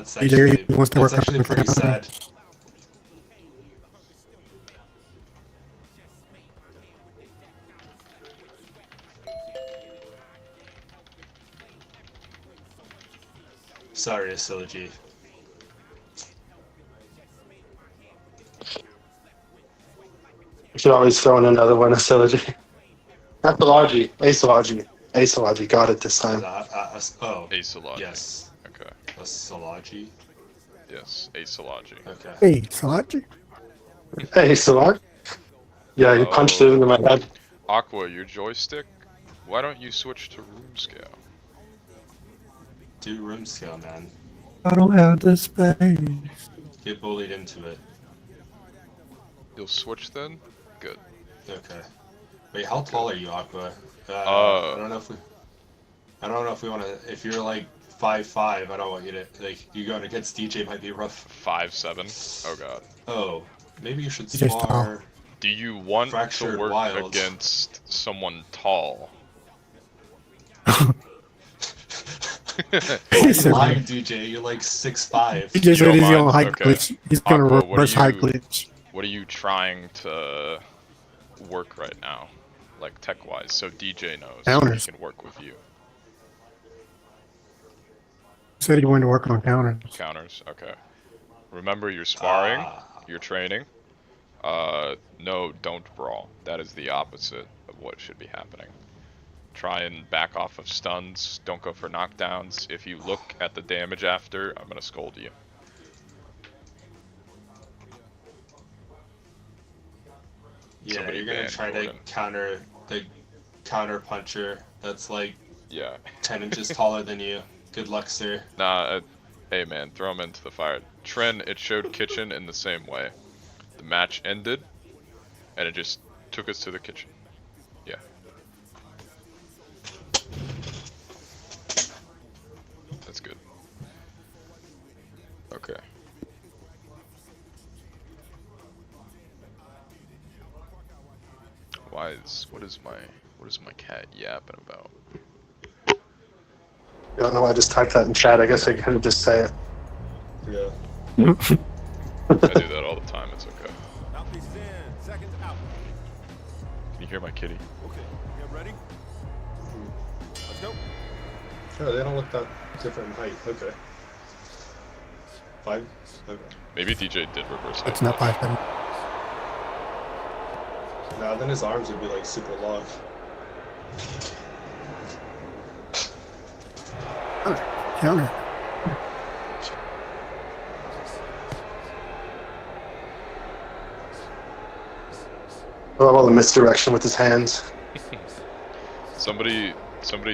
That's DJ actually wants to work on pretty sad. Sorry, Asilogy. You should always throw in another one, Asilogy. Apology. Asilogy. Asilogy. Got it this time. Oh. Asilogy. Yes. Okay. Asilogy. Yes, Asilogy. Okay. Hey, Salachi. Hey, Asilogy. Yeah, you punched it into my head. Aqua, your joystick? Why don't you switch to room scale? Do room scale, man. I don't have the space. Get bullied into it. You'll switch then? Good. Okay. Wait, how tall are you, Aqua? I don't know if we want to. If you're like 5'5", I don't want you to like. You going against DJ might be rough. 5'7". Oh god. Oh, maybe you should DJ's tall. spar. Do you want Fractured to work Wilds. against someone tall? He's lying, DJ. You're like 6'5". DJ said he's on high Okay. glitch. He's gonna Aqua, reverse high glitch. What are you trying to work right now? Like tech-wise, so DJ knows Counters. he can work with you. He said he wanted to work on counters. Counters, okay. Remember, you're sparring, you're training. No, don't brawl. That is the opposite of what should be happening. Try and back off of stuns, don't go for knockdowns. If you look at the damage after, I'm gonna scold you. Yeah, Somebody you're gonna ban try Jordan. to counter the counter puncher that's like Yeah. 10 inches taller than you. Good luck, sir. Nah, hey man, throw him into the fire. Tren, it showed kitchen in the same way. The match ended, and it just took us to the kitchen. Yeah. That's good. Okay. What is my cat yapping about? I don't know why I just typed that in chat. I guess I couldn't just say it. Yeah. I do that all the time, it's okay. Can you hear my kitty? Okay, get ready. Let's go. Oh, they don't look that different in height. Okay. 5? Okay. Maybe DJ did reverse it. It's not 5'7". Nah, then his arms would be like super long. Counter. I love all the misdirection with his hands. Somebody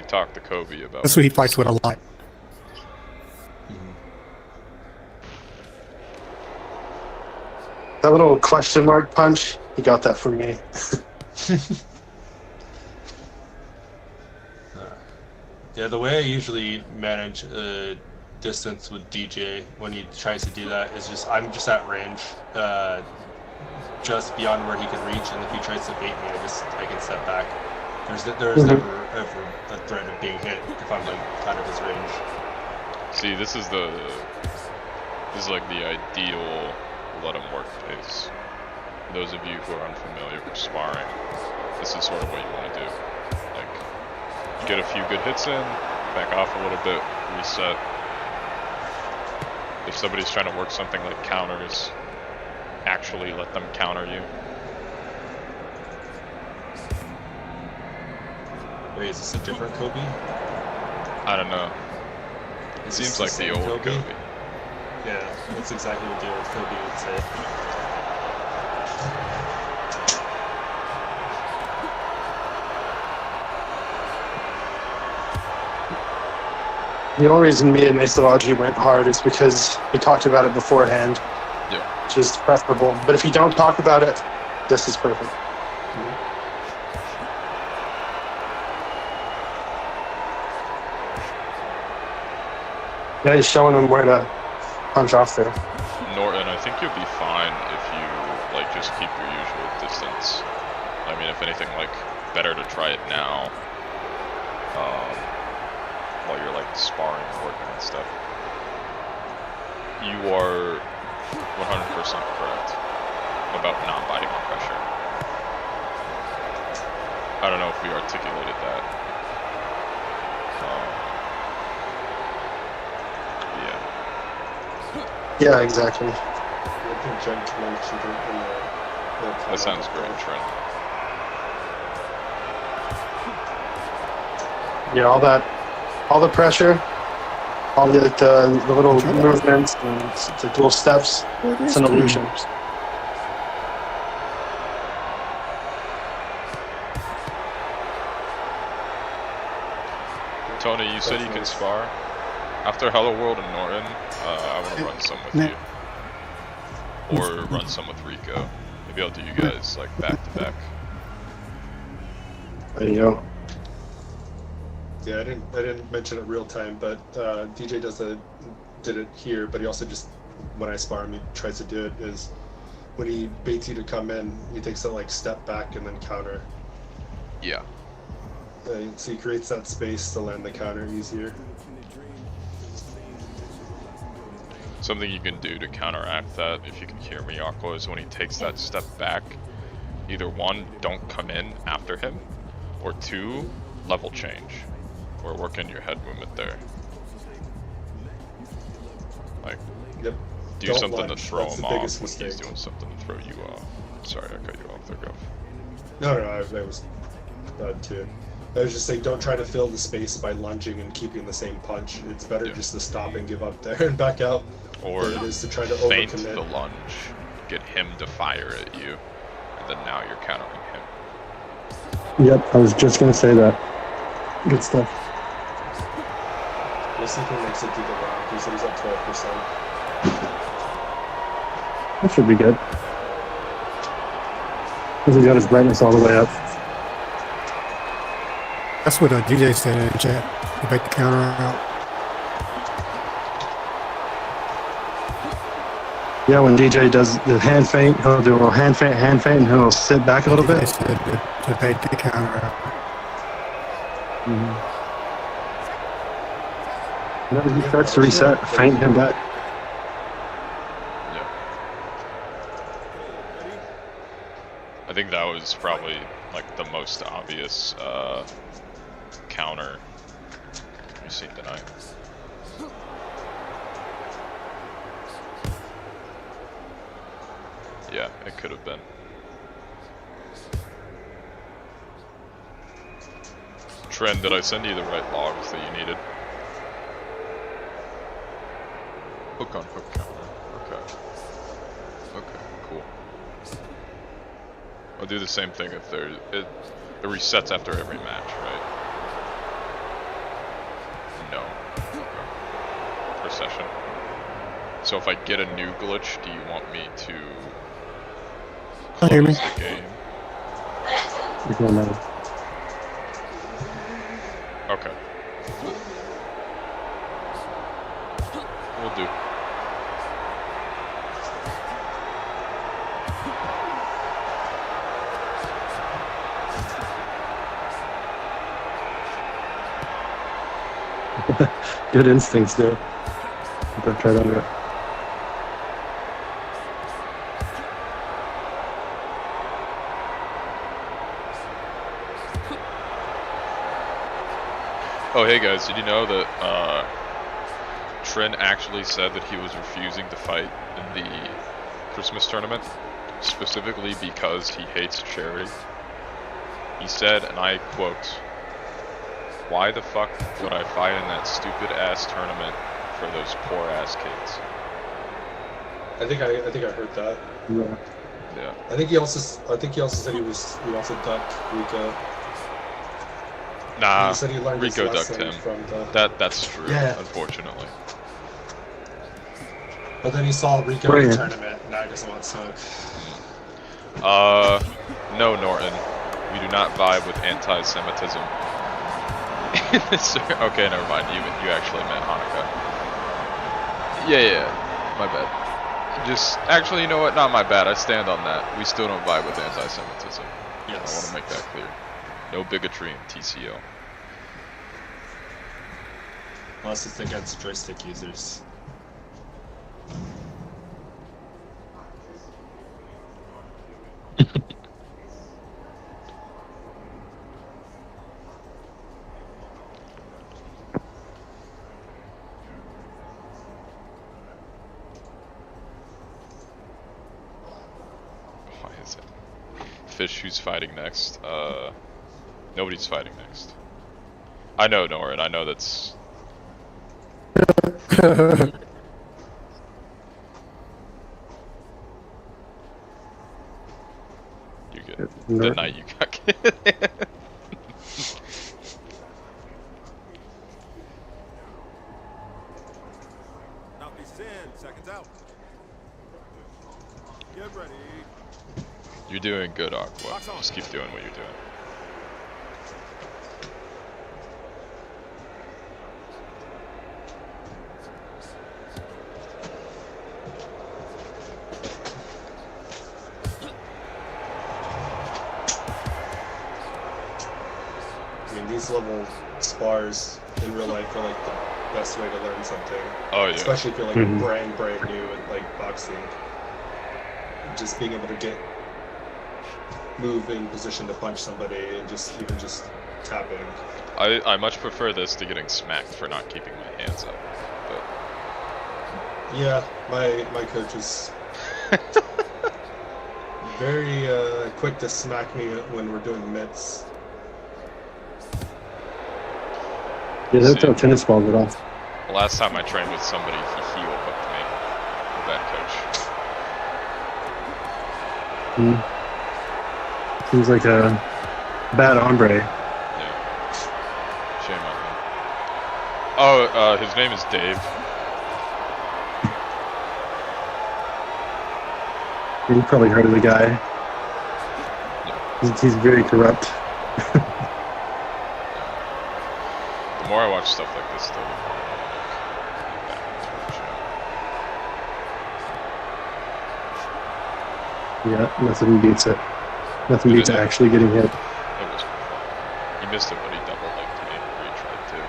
talked to Kobe about That's what he fights with a lot. That little question mark punch, he got that from me. Yeah, the way I usually manage distance with DJ when he tries to do that is I'm just at range, just beyond where he can reach, and if he tries to bait me, I can step back. There's never ever a threat of being hit if I'm like out of his range. See, this is like the ideal let him work pace. For those of you who are unfamiliar with sparring, this is sort of what you want to do. Like, get a few good hits in, back off a little bit, reset. If somebody's trying to work something like counters, actually let them counter you. Wait, is this a different Kobe? I don't know. It seems like the old Kobe. Yeah, that's exactly what the old Kobe would say. The only reason me and Asilogy went hard is because we talked about it beforehand. Yeah. Which is preferable. But if you don't talk about it, this is perfect. Yeah, he's showing him where to punch off there. Norton, I think you'll be fine if you like just keep your usual distance. I mean, if anything, like better to try it now, while you're like sparring and working and stuff. You are 100% correct about not biting on pressure. I don't know if we articulated that. Yeah. Yeah, exactly. I think Jen mentioned it in the That sounds great, Trent. Yeah, all the pressure, all the little movements, and the little steps. It's an illusion. Tony, you said you can spar. After Hello World and Norton, I want to run some with you. Or run some with Rico. Maybe I'll do you guys like back to back. There you go. Yeah, I didn't mention it real time, but DJ did it here, but he also just, when I spar him, he tries to do it is when he baits you to come in, he takes a like step back and then counter. Yeah. So he creates that space to land the counter easier. Something you can do to counteract that, if you can hear me, Aqua, is when he takes that step back, either one, don't come in after him, or two, level change, or work in your head movement there. Like, Yep. do Don't something lunge. to throw That's him the off biggest when he's mistake. doing something to throw you off. Sorry, I cut you off there, Gov. No, I was bad too. I was just saying, don't try to fill the space by lunging and keeping the same punch. It's better just to stop and give up there and back out. Or than it is to try to feint overcommit. the lunge, get him to fire at you, and then now you're countering him. Yep, I was just gonna say that. Good stuff. We'll see if he makes it through the round. He said he's at 12%. That should be good. Because he got his brightness all the way up. That's what DJ said in the chat. You make the counter out. Yeah, when DJ does the hand feint, he'll do a little hand feint, and he'll sit back a little DJ bit. said to make the counter out. Whenever he starts to reset, feint him back. Yeah. I think that was probably like the most obvious counter we've seen tonight. Yeah, it could have been. Trend, did I send you the right logs that you needed? Hook on hook counter. Okay. Okay, cool. I'll do the same thing if it resets after every match, right? No. Okay. Per session. So if I get a new glitch, do you want me to Hear me? close the game? It don't matter. Okay. We'll do. Good instincts there. Got right under it. Oh, hey guys, did you know that Trin actually said that he was refusing to fight in the Christmas tournament, specifically because he hates charity? He said, and I quote, "Why the fuck would I fight in that stupid ass tournament for those poor ass kids?" I think I heard that. Yeah. Yeah. I think he also said he also ducked Rico. Nah, He said he learned his Rico ducked lesson him. from the. That's true, Yeah. unfortunately. But then he saw Rico in the tournament, and now he doesn't want smoke. No, Norton. We do not vibe with anti-Semitism. Okay, never mind. You actually meant Hanukkah. Yeah, my bad. Actually, you know what? Not my bad. I stand on that. We still don't vibe with anti-Semitism. Yes. I want to make that clear. No bigotry in TCO. Unless it's against joystick users. Why is it? Fish, who's fighting next? Nobody's fighting next. I know, Norin. I know that's. You get the night you got killed. Mouthpiece is in. Seconds out. Get ready. You're doing good, Aqua. Just keep doing what you're doing. I mean, these level spars in real life are like the best way to learn something. Oh yeah. Especially if you're like brand new at like boxing. Just being able to move in position to punch somebody and even just tapping. I much prefer this to getting smacked for not keeping my hands up. But yeah, my coach is very quick to smack me when we're doing mitts. Yeah, that's how tennis balls it off. the last time I trained with somebody, he heel hooked me. That coach. Seems like a bad hombre. Yeah. Shame on him. Oh, his name is Dave. You probably heard of the guy. Yeah. He's very corrupt. The more I watch stuff like this, the more I get back into the gym. Yeah, nothing beats it. Nothing beats actually getting hit. It was fun. He missed it, but he double linked me. Retried too.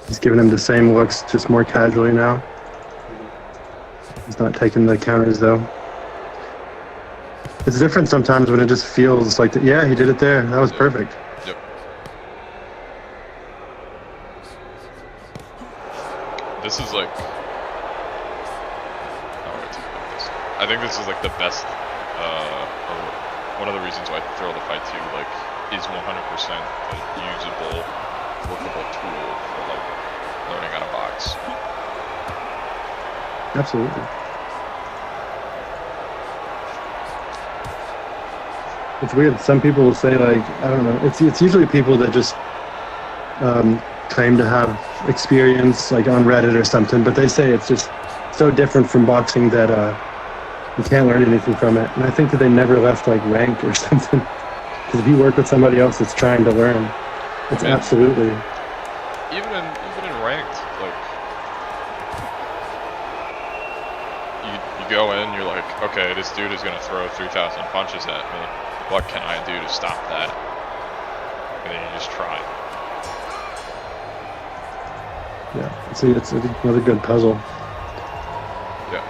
He's giving him the same looks, just more casually now. He's not taking the counters though. It's different sometimes when it just feels like, yeah, he did it there. That was perfect. Yep. This is like, I think this is like the best, or one of the reasons why Thrill the Fight 2 like is 100% a usable, workable tool for like learning how to box. Absolutely. It's weird. Some people will say, like, I don't know. It's usually people that just claim to have experience, like on Reddit or something. But they say it's just so different from boxing that you can't learn anything from it. And I think that they never left like rank or something. Because if you work with somebody else that's trying to learn, it's absolutely. Even in ranked, like you go in, you're like, okay, this dude is gonna throw 3,000 punches at me. What can I do to stop that? And then you just try. Yeah, see, it's another good puzzle. Yeah.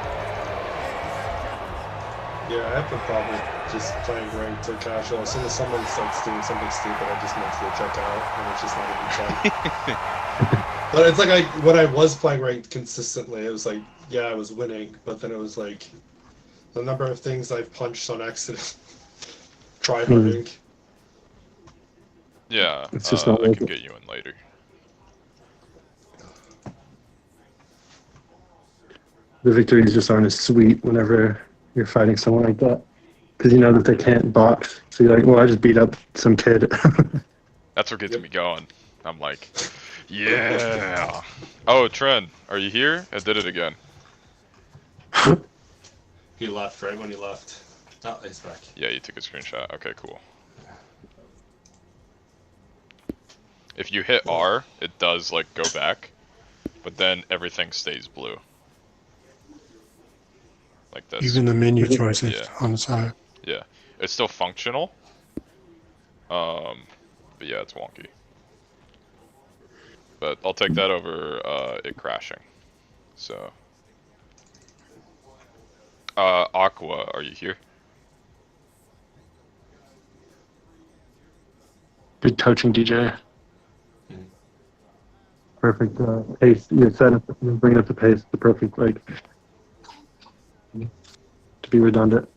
Yeah, I have a problem with just playing ranked or casual. As soon as someone starts doing something stupid, I just mentally check out, and it's just not even fun. But it's like when I was playing ranked consistently, it was like, yeah, I was winning, but then it was like the number of things I've punched on accident. Try harding. Yeah, It's just I not worth can it. get you in later. The victories just aren't as sweet whenever you're fighting someone like that. Because you know that they can't box. So you're like, well, I just beat up some kid. That's what gets me going. I'm like, yeah. Oh, Tren, are you here? I did it again. He left right when he left. Oh, he's back. Yeah, you took a screenshot. Okay, cool. If you hit R, it does like go back, but then everything stays blue. Like this. Even the menu choices Yeah. on the side. Yeah. It's still functional. But yeah, it's wonky. But I'll take that over it crashing. So, Aqua, are you here? Good coaching, DJ. Perfect pace. You set it, bring up the pace. The perfect like to be redundant.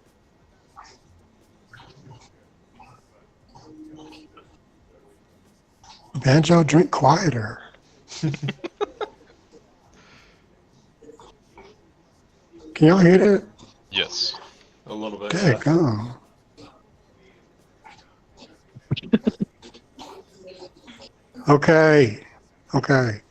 Banjo, drink quieter. Can y'all hear that? Yes. A little bit. Dang, oh. Okay. Okay.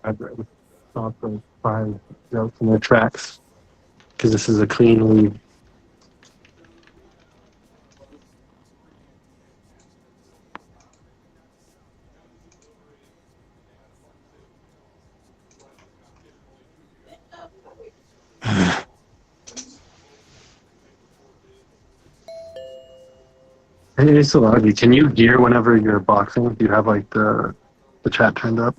I've thought the 5 jokes in their tracks because this is a clean lead. Hey, Salagi, can you hear whenever you're boxing? Do you have like the chat turned up?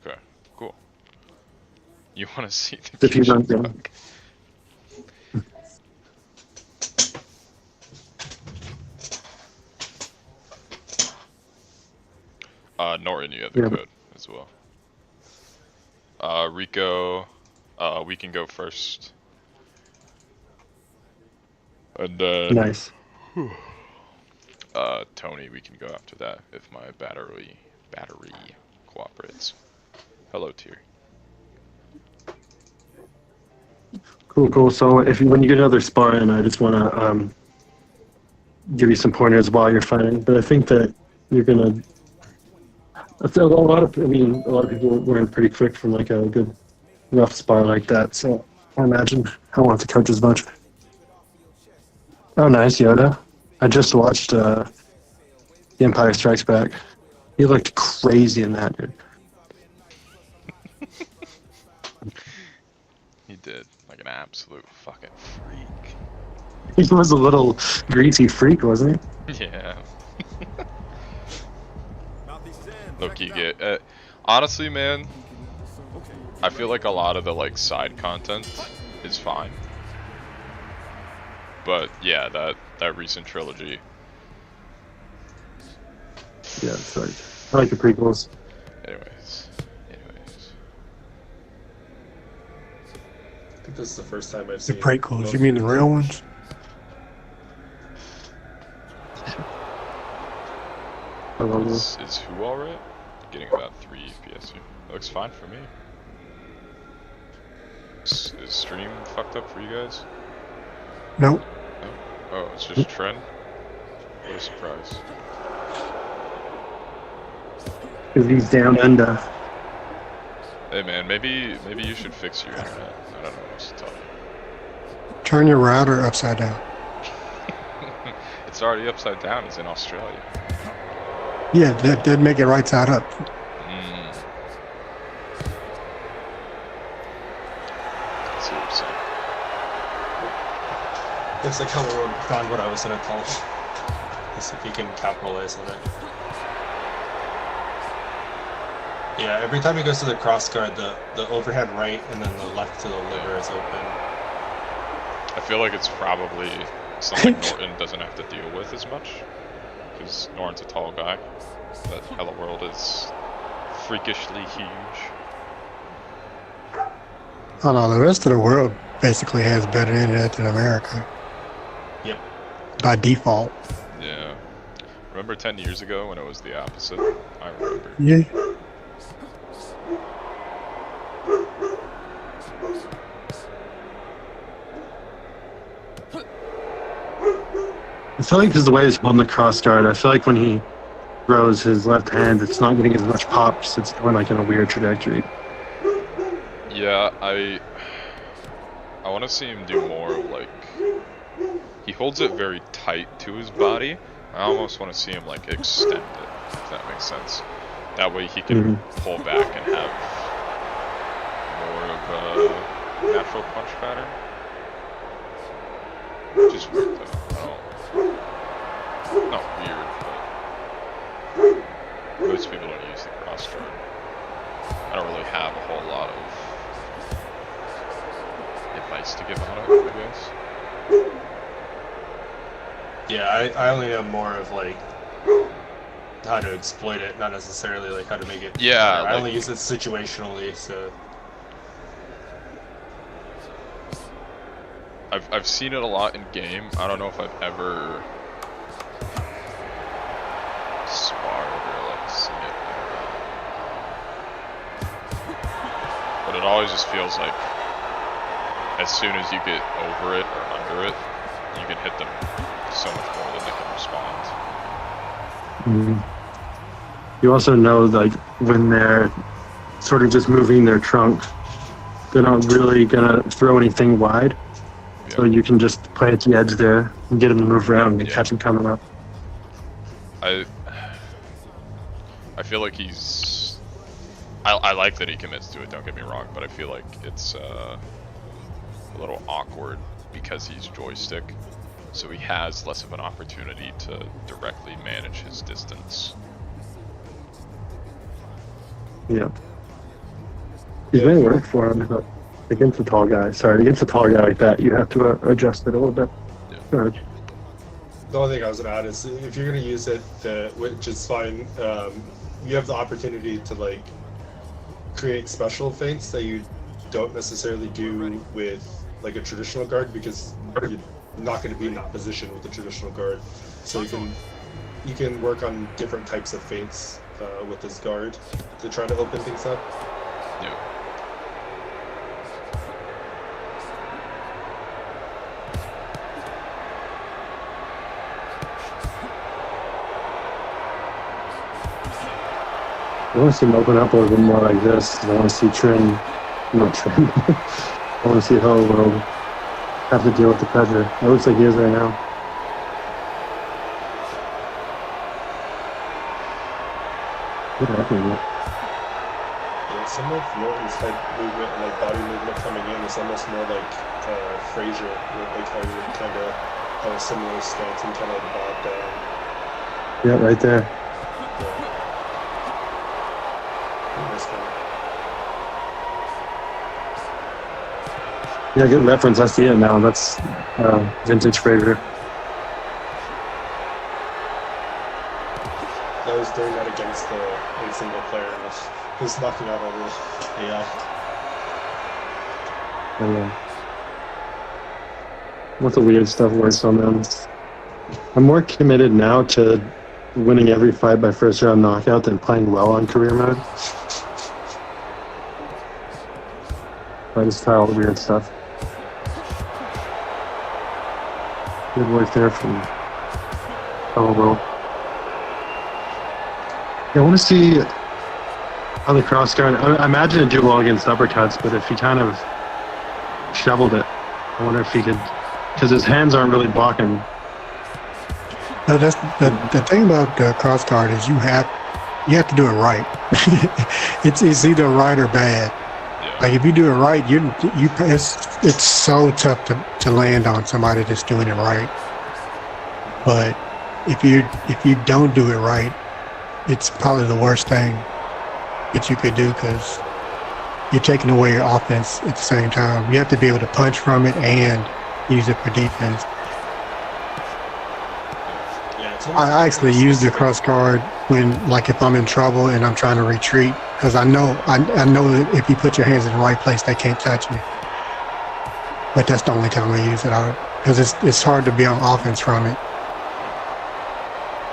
Okay. Cool. You want to see the If you kitchen don't, dog? Norton, you have the code as well. Rico, we can go first. And nice. Tony, we can go after that if my battery cooperates. Hello, Tier. Cool. So when you get another spar in, I just want to give you some pointers while you're fighting. But I think that you're gonna. A lot of people learn pretty quick from like a good rough spar like that. So I imagine I want to coach as much. Oh, nice, Yoda. I just watched The Empire Strikes Back. He looked crazy in that, dude. He did, like an absolute fucking freak. He was a little greasy freak, wasn't he? Yeah. Look, you get. Honestly, man, I feel like a lot of the like side content is fine. But yeah, that recent trilogy. Yeah, it's like I like the prequels. Anyways. I think this is the first time I've The seen. prequels. You mean the real ones? Is who alright? Getting about 3 FPS here. Looks fine for me. Is stream fucked up for you guys? Nope. No? Oh, it's just trend? What a surprise. Because he's down under. Hey man, maybe you should fix your internet. I don't know what else to tell you. Turn your router upside down. It's already upside down, it's in Australia. Yeah, that'd make it right side up. See what you're saying. Looks like Hello found what I was gonna call. Let's see if you can capitalize on it. Yeah, every time he goes to the cross guard, the overhead right and then the left to the liver is open. I feel like it's probably something Norton doesn't have to deal with as much. Because Norton's a tall guy. But Hello World is freakishly huge. Oh no, the rest of the world basically has better internet than America. Yep. By default. Yeah. Remember 10 years ago when it was the opposite? I remember. Yeah. I feel like because the way he's holding the cross guard, I feel like when he throws his left hand, it's not getting as much pops. It's going like in a weird trajectory. Yeah, I want to see him do more of like, he holds it very tight to his body. I almost want to see him like extend it, if that makes sense. That way he can pull back and have more of a natural punch pattern. Which is weird though. Not weird, but most people don't use the cross guard. I don't really have a whole lot of advice to give on it, I guess. Yeah, I only know more of like how to exploit it, not necessarily like how to make it. Yeah, better. I like, only use it situationally, so. I've seen it a lot in game. I don't know if I've ever sparred or like seen it. But it always just feels like as soon as you get over it or under it, you can hit them so much more than they can respond. You also know, like, when they're sort of just moving their trunk, they're not really gonna throw anything wide. So you can just play at the edge there and get him to move around and catch him coming up. I feel like he's. I like that he commits to it. Don't get me wrong, but I feel like it's a little awkward because he's joystick, so he has less of an opportunity to directly manage his distance. Yeah. He's made it work for him, but against a tall guy like that, you have to adjust it a little bit. Yeah. The only thing I was gonna add is if you're gonna use it, which is fine, you have the opportunity to like create special feints that you don't necessarily do with like a traditional guard because you're not going to be in that position with a traditional guard. So you can work on different types of feints with this guard to try to open things up. Yeah. I want to see him open up a little bit more like this. I want to see Trin. I want to see how we'll have to deal with the pressure. It looks like he is right now. What happened? Yeah, some of Norton's head movement and like body movement coming in is almost more like Frazier, like how you would kind of have a similar stance and kind of like bob down. Yeah, right there. Yeah. Nice one. Yeah, good reference. I see it now. That's vintage Frazier. I was doing that against a single player and was knocking out all the AI. What's the weird stuff works on them? I'm more committed now to winning every fight by first round knockout than playing well on career mode. I just try all the weird stuff. Good work there from Will. Yeah, I want to see how the cross guard. I imagine it'd do well against uppercuts, but if he kind of shoveled it, I wonder if he could, because his hands aren't really blocking. No, that's the thing about the cross guard is you have to do it right. it's either right or bad. Yeah. Like if you do it right, it's so tough to land on somebody that's doing it right. But if you don't do it right, it's probably the worst thing that you could do because you're taking away your offense at the same time. You have to be able to punch from it and use it for defense. I actually use the cross guard when, like, if I'm in trouble and I'm trying to retreat, because I know that if you put your hands in the right place, they can't touch you. But that's the only time I use it, because it's hard to be on offense from it.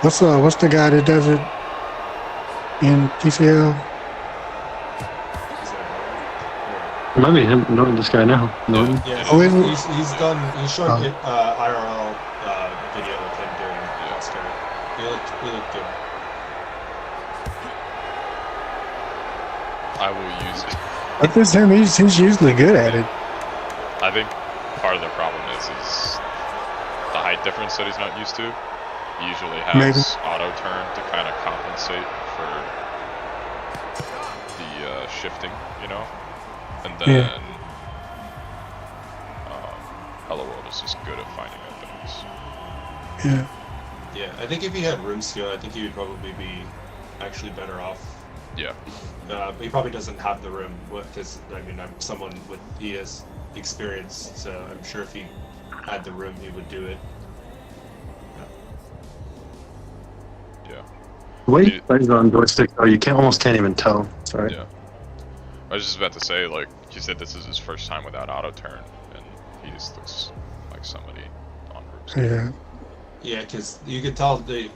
What's the guy that does it in TCL? It might be him knowing this guy now. Norton. Yeah, Oh, is it? he's shown IRL video of him doing Oscar. He looked good. I will use it. But this him, he's usually good at it. I think part of the problem is the height difference that he's not used to. He usually Maybe. has auto turn to kind of compensate for the shifting, you know? And then Hello World is just good at finding openings. Yeah. Yeah, I think if he had room skill, I think he would probably be actually better off. Yeah. But he probably doesn't have the room because I mean I'm someone with ES experience, so I'm sure if he had the room, he would do it. Yeah. The way he plays on joystick, though, you almost can't even tell. Sorry. Yeah. I was just about to say, like, he said this is his first time without auto turn, and he just looks like somebody on groups. Yeah. Yeah, because you could tell the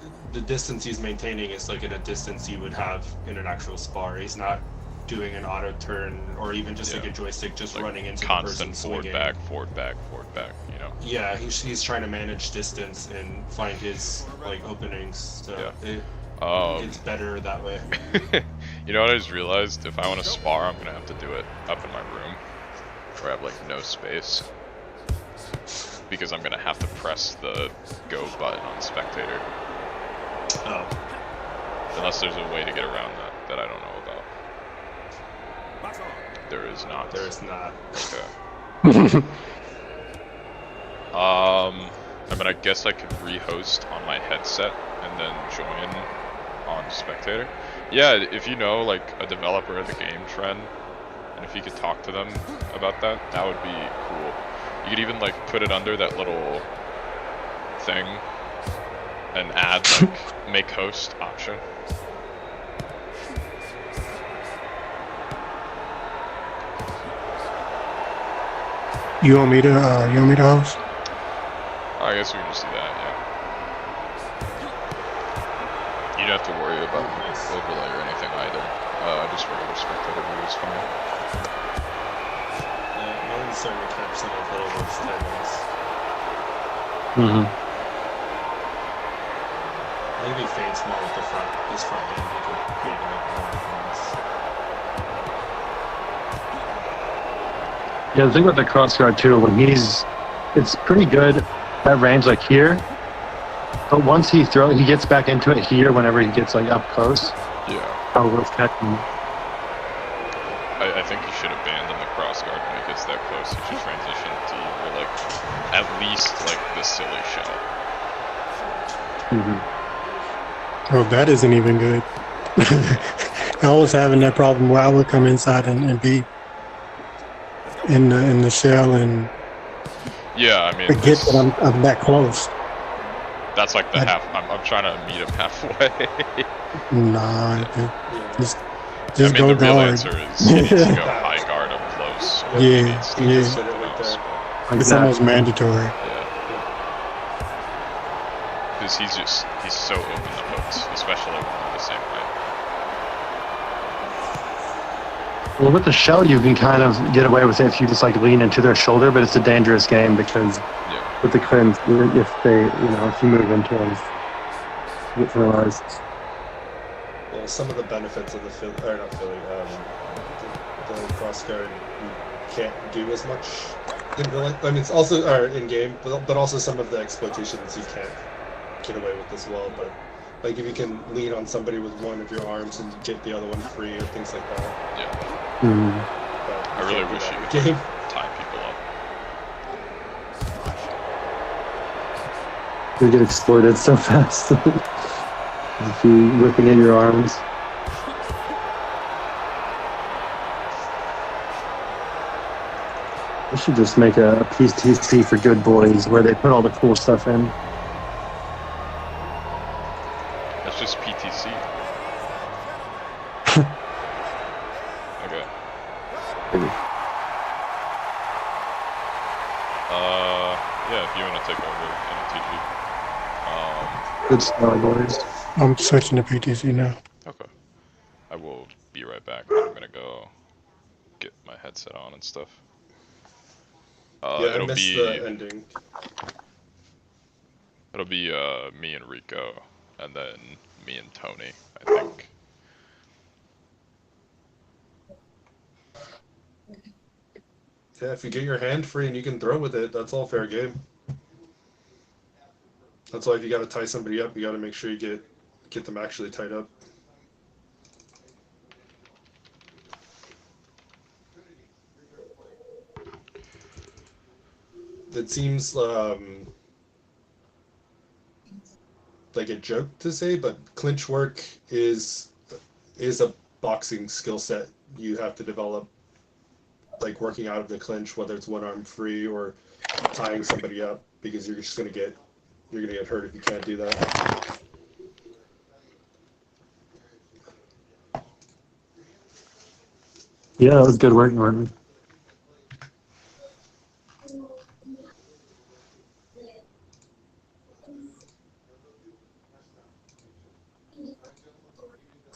distance he's maintaining is like at a distance you would have in an actual spar. He's not doing an auto turn or even just like a joystick, just like running into constant the person forward swinging. back, forward back, forward back. You know. Yeah, he's trying to manage distance and find his like openings. So it's better that way. You know what I just realized? If I want to spar, I'm gonna have to do it up in my room, where I have like no space, because I'm gonna have to press the go button on spectator. Oh. Unless there's a way to get around that I don't know about. There is not. There is not. Okay. I mean, I guess I could re-host on my headset and then join on spectator. Yeah, if you know like a developer of the game trend, and if you could talk to them about that, that would be cool. You could even like put it under that little thing and add like make host option. You want me to host? I guess we can just do that, yeah. You don't have to worry about overlay or anything either. Just regular spectator view is fine. Yeah, mine's starting to catch some of Hello World's timings. Maybe Fade's more with his front end, he could create like more openings. Yeah, the thing about the cross guard too, it's pretty good at range like here, but once he gets back into it here whenever he gets like up close. Yeah. How worth catching. I think he should abandon the cross guard when he gets that close. He should transition to either like at least like the silly shell. Oh, that isn't even good. I was having that problem where I would come inside and be in the shell and Yeah, I mean, forget that I'm that close. that's like the half. I'm trying to meet him halfway. Nah, just I mean, go the real guard. answer is he needs to go high guard up close. Or he Yeah, needs to yeah. just, It's almost mandatory. Yeah. Because he's so open to hooks, especially when they're the same height. Well, with the shell, you can kind of get away with it if you just like lean into their shoulder, but it's a dangerous game because with the cleanse, if you move into them, you get penalized. Well, some of the benefits of the the cross guard you can't do as much in real life. I mean, it's also in game, but also some of the exploitations you can't get away with as well. But like if you can lean on somebody with one of your arms and get the other one free or things like that. Yeah. But I really wish you could game. tie people up. You get exploited so fast if you whipping at your arms. We should just make a PTC for good boys where they put all the cool stuff in. That's just PTC. Okay. Yeah, if you want to take over MTG. Good Spar boys. I'm switching to PTC now. Okay. I will be right back. I'm gonna go get my headset on and stuff. Yeah, I it'll missed be the ending. It'll be me and Rico, and then me and Tony, I think. Yeah, if you get your hand free and you can throw with it, that's all fair game. That's why if you got to tie somebody up, you got to make sure you get them actually tied up. It seems like a joke to say, but clinch work is a boxing skill set you have to develop, like working out of the clinch, whether it's one arm free or tying somebody up, because you're gonna get hurt if you can't do that. Yeah, that was good work, Martin.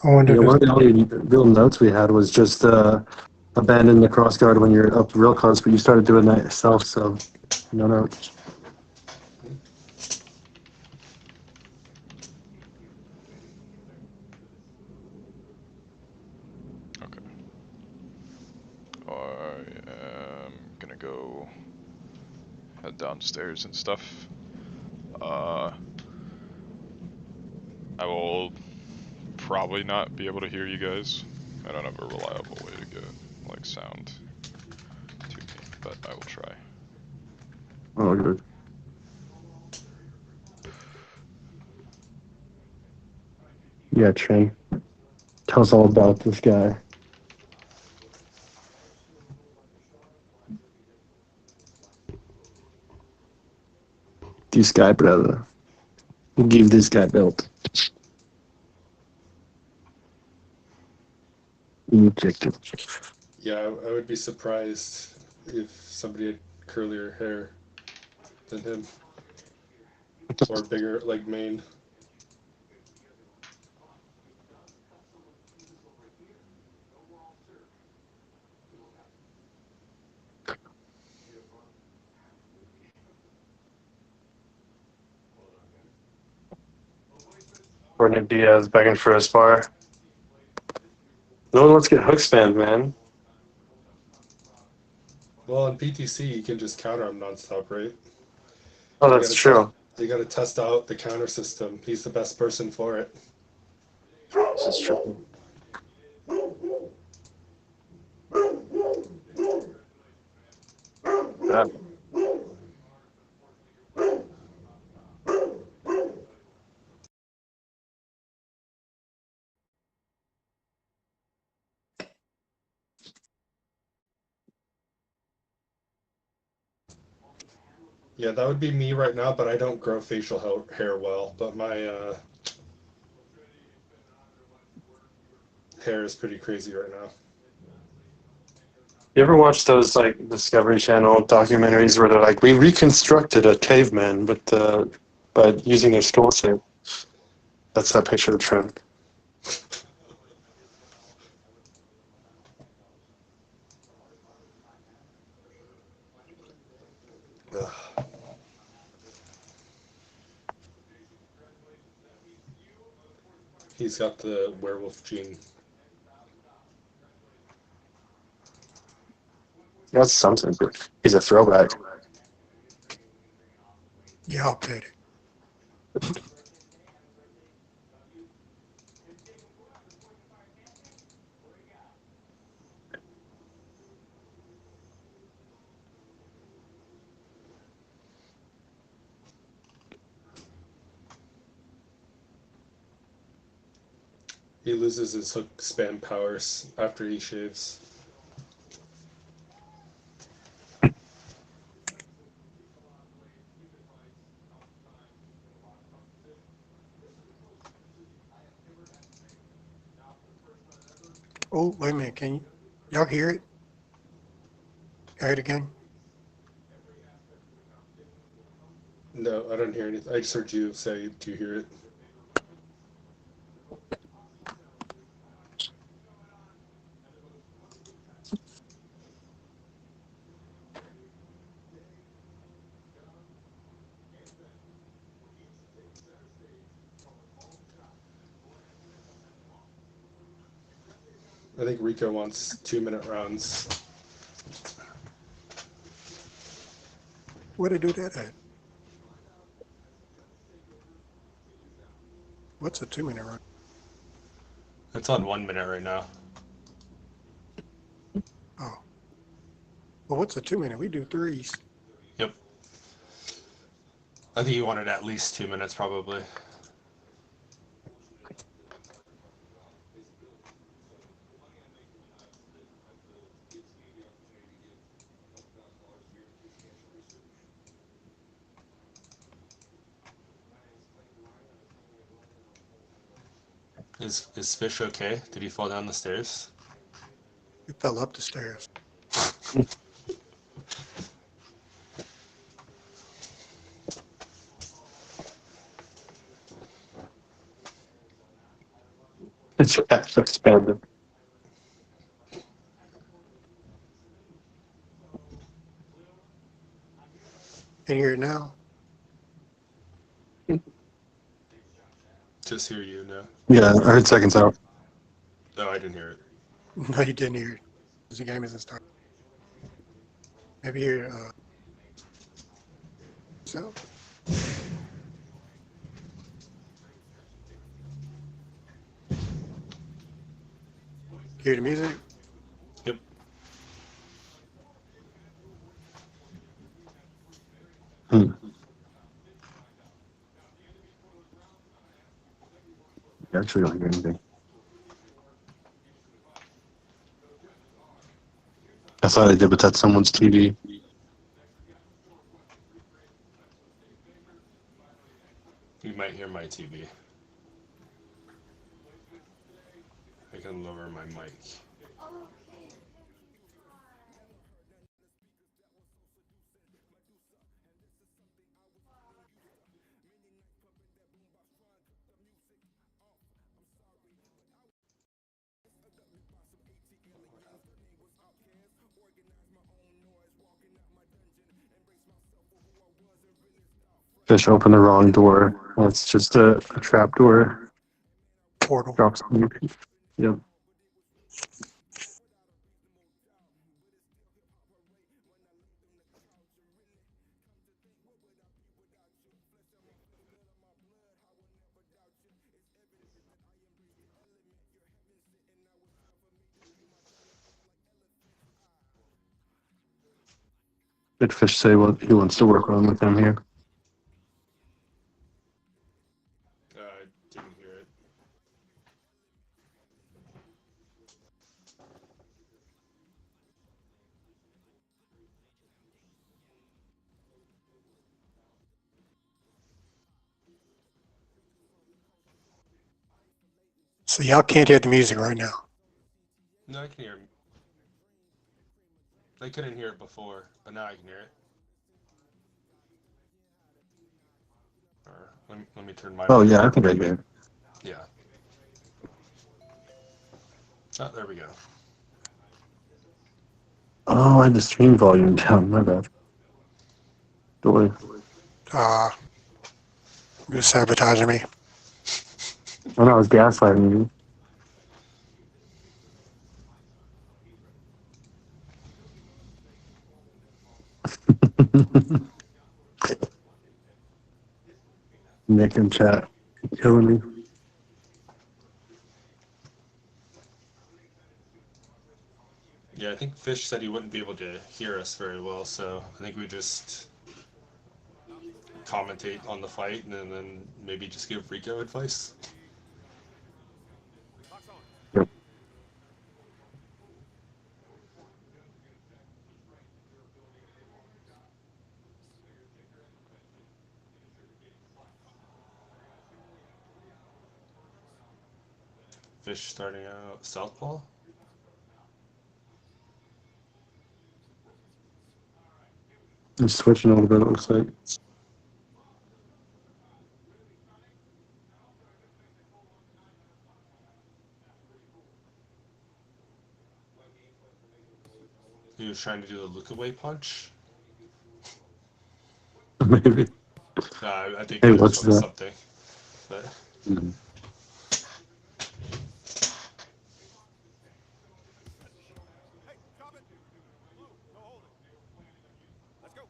I wonder Yeah, if one it's, of the only real notes we had was just abandon the cross guard when you're up real close, but you started doing that yourself, so no notes. Okay. I am gonna go head downstairs and stuff. I will probably not be able to hear you guys. I don't have a reliable way to get like sound to me, but I will try. Oh, good. Yeah, Trey. Tell us all about this guy. This guy, brother. Give this guy belt. Injected. Yeah, I would be surprised if somebody had curlier hair than him or bigger like mane. Nick Diaz begging for a spar. No one wants to get hook spammed, man. Well, in PTC you can just counter him nonstop, right? Oh, You that's gotta test. true. You gotta test out the counter system. He's the best person for it. This is true. Yeah. Yeah, that would be me right now, but I don't grow facial hair well. But my hair is pretty crazy right now. You ever watch those like Discovery Channel documentaries where they're like, we reconstructed a caveman, but using their skull shape? That's that picture of Trent. Ugh. He's got the werewolf gene. That's something. He's a throwback. yeah, I'll take it. He loses his hook spam powers after he shaves. Oh, wait a minute. Y'all hear it? Hear it again? No, I don't hear anything. I just heard you say, "Do you hear it?" I think Rico wants 2-minute rounds. Where they do that at? What's a 2-minute run? It's on 1 minute right now. Oh. Well, what's a 2-minute? We do threes. Yep. I think you wanted at least 2 minutes, probably. Is Fish okay? Did he fall down the stairs? He fell up the stairs. It's expanded. Can you hear it now? Just hear you now. Yeah, I heard seconds out. No, I didn't hear it. No, you didn't hear it. 'Cause the game isn't started. Maybe hear so. Hear the music? Yep. Hmm. Actually, I don't hear anything. I thought I did, but that's someone's TV. You might hear my TV. I can lower my mic. Fish opened the wrong door. That's just a trap door. Portal. Drops. Yep. Did Fish say what he wants to work on with them here? I didn't hear it. So y'all can't hear the music right now. No, I can hear. I couldn't hear it before, but now I can hear it. Or let me turn my. Oh mic yeah, I on. think I did. Yeah. Oh, there we go. Oh, I had the stream volume down. My bad. Door. You're sabotaging me. Oh no, I was gaslighting you. Nick in chat killing me. Yeah, I think Fish said he wouldn't be able to hear us very well, so I think we just commentate on the fight and then maybe just give Rico advice. Box on. Yep. Fish starting out southpaw. I'm switching a little bit, it looks like. He was trying to do the look away punch. Maybe. I think Hey, it what's was that? something. But Mhm. Hey, stop it. Blue, go hold it. Let's go.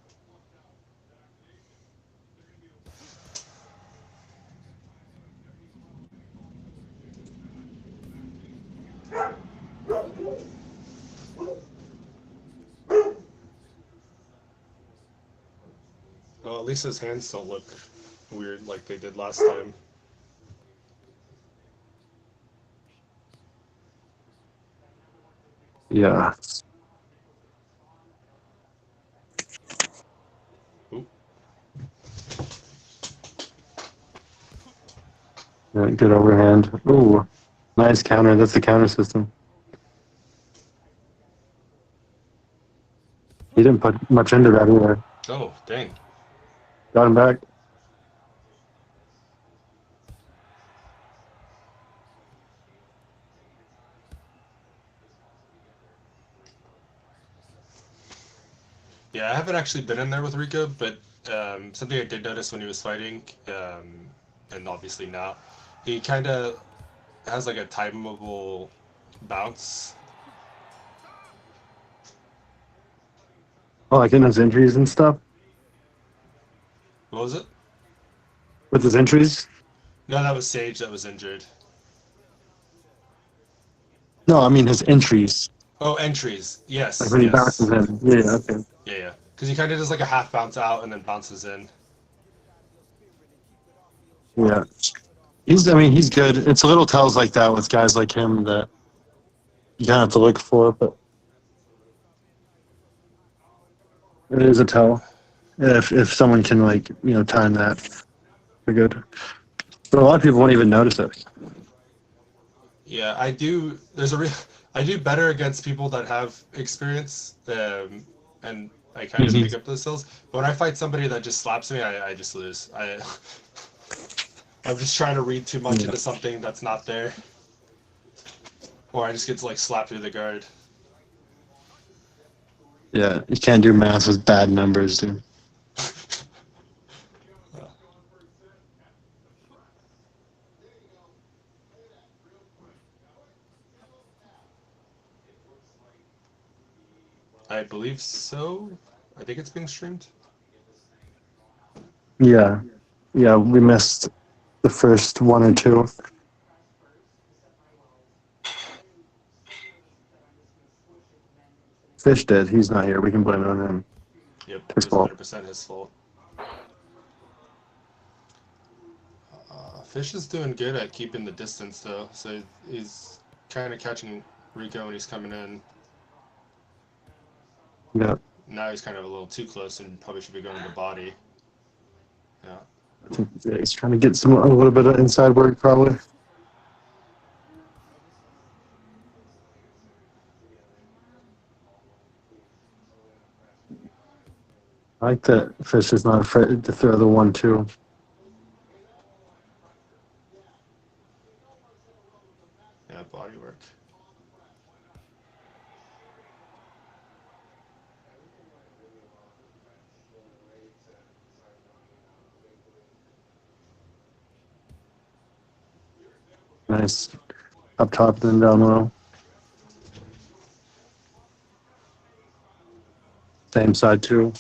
at least his hands don't look weird like they did last time. Yeah. Oop. Yeah, good overhand. Ooh, nice counter. That's the counter system. He didn't put much into that either. Oh, dang. Got him back. Yeah, I haven't actually been in there with Rico, but something I did notice when he was fighting, and obviously now, he kind of has like a timeable bounce. Oh, like in his injuries and stuff. What was it? With his injuries. No, that was Sage that was injured. No, I mean his entries. Oh, entries. Like Yes, when he yes. bounces in. Yeah, okay. Yeah, yeah. Because he kind of does like a half bounce out and then bounces in. Yeah. I mean, he's good. It's a little tells like that with guys like him that you kind of have to look for, but it is a tell if someone can time that. They're good. But a lot of people won't even notice it. Yeah, I do. There's a real. I do better against people that have experience, and I kind of pick up those skills. But when I fight somebody that just slaps me, I just lose. I'm just trying to read too much into something that's not there, or I just get to like slap through the guard. Yeah, you can't do math with bad numbers, dude. I believe so. I think it's being streamed. Yeah. Yeah, we missed the first one or two. Fish did. He's not here. We can blame it on him. Yep, His it was fault. 100% his fault. Fish is doing good at keeping the distance though, so he's kind of catching Rico when he's coming in. Yeah. Now he's kind of a little too close and probably should be going to body. Yeah. Yeah, he's trying to get a little bit of inside work, probably. I like that Fish is not afraid to throw the 1-2. Yeah, body work. Nice. Up top, then down low. Same side, too.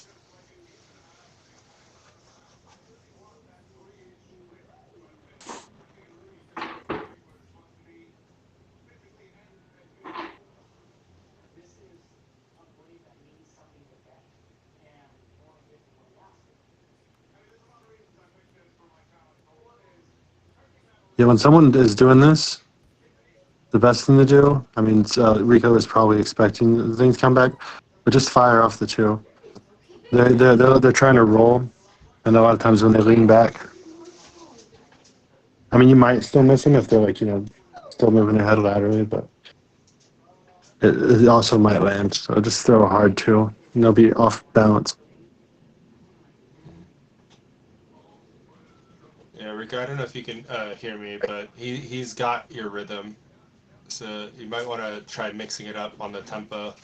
Yeah, when someone is doing this, the best thing to do, I mean, Rico is probably expecting the things to come back, but just fire off the 2. They're trying to roll, and a lot of times when they lean back, I mean, you might still miss them if they're still moving their head laterally, but it also might land. So just throw a hard 2, and they'll be off balance. Yeah, Rico, I don't know if you can hear me, but he's got your rhythm, so you might want to try mixing it up on the tempo.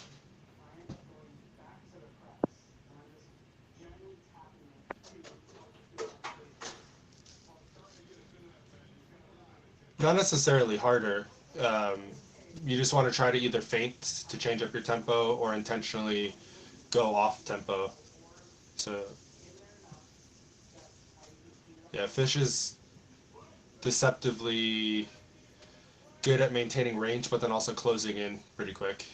Not necessarily harder. Um, you just want to try to either feint to change up your tempo or intentionally go off tempo. So, yeah, Fish is deceptively good at maintaining range, but then also closing in pretty quick.